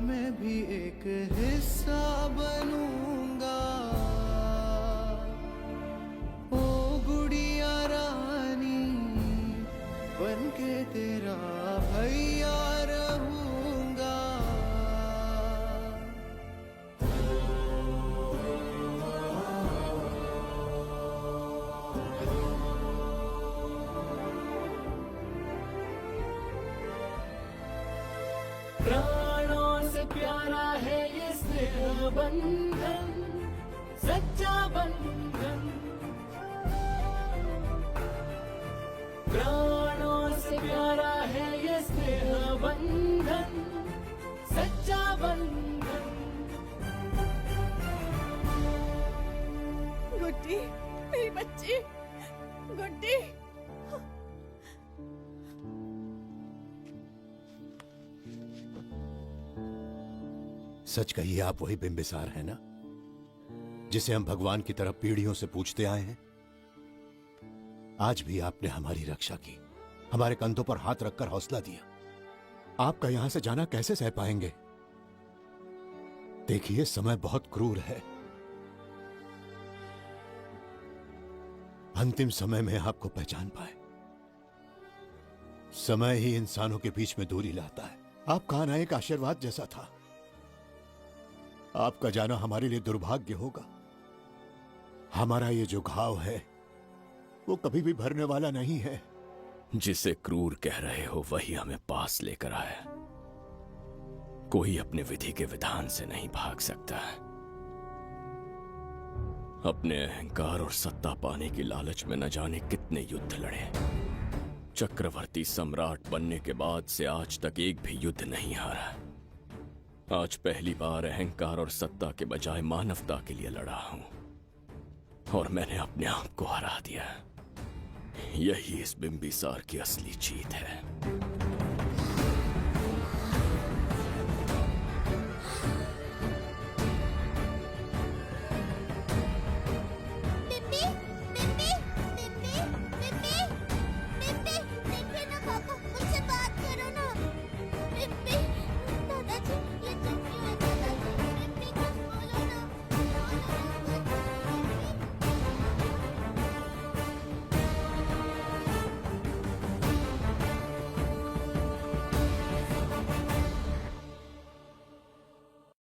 मैं भी एक हिस्सा बनूंगा। ओ गुड़िया रानी बनके तेरा भैया रहूंगा। प्राणों से प्यारा है ये स्नेह बंधन, सच्चा बंधन। प्राणों से प्यारा है ये स्नेह बंधन, सच्चा बंधन। गुड्डी, मेरी बच्ची, गुड्डी। सच कहिए, आप वही बिंबिसार है ना, जिसे हम भगवान की तरफ पीढ़ियों से पूछते आए हैं? आज भी आपने हमारी रक्षा की, हमारे कंधों पर हाथ रखकर हौसला दिया। आपका यहां से जाना कैसे सह पाएंगे? देखिए, समय बहुत क्रूर है। अंतिम समय में आपको पहचान पाए। समय ही इंसानों के बीच में दूरी लाता है। आपका आना एक आशीर्वाद जैसा था। आपका जाना हमारे लिए दुर्भाग्य होगा। हमारा ये जो घाव है वो कभी भी भरने वाला नहीं है। जिसे क्रूर कह रहे हो वही हमें पास लेकर आया। कोई अपने विधि के विधान से नहीं भाग सकता। अपने अहंकार और सत्ता पाने की लालच में न जाने कितने युद्ध लड़े। चक्रवर्ती सम्राट बनने के बाद से आज तक एक भी युद्ध नहीं हारा। आज पहली बार अहंकार और सत्ता के बजाय मानवता के लिए लड़ा हूं, और मैंने अपने आप को हरा दिया। यही इस बिंबिसार की असली जीत है।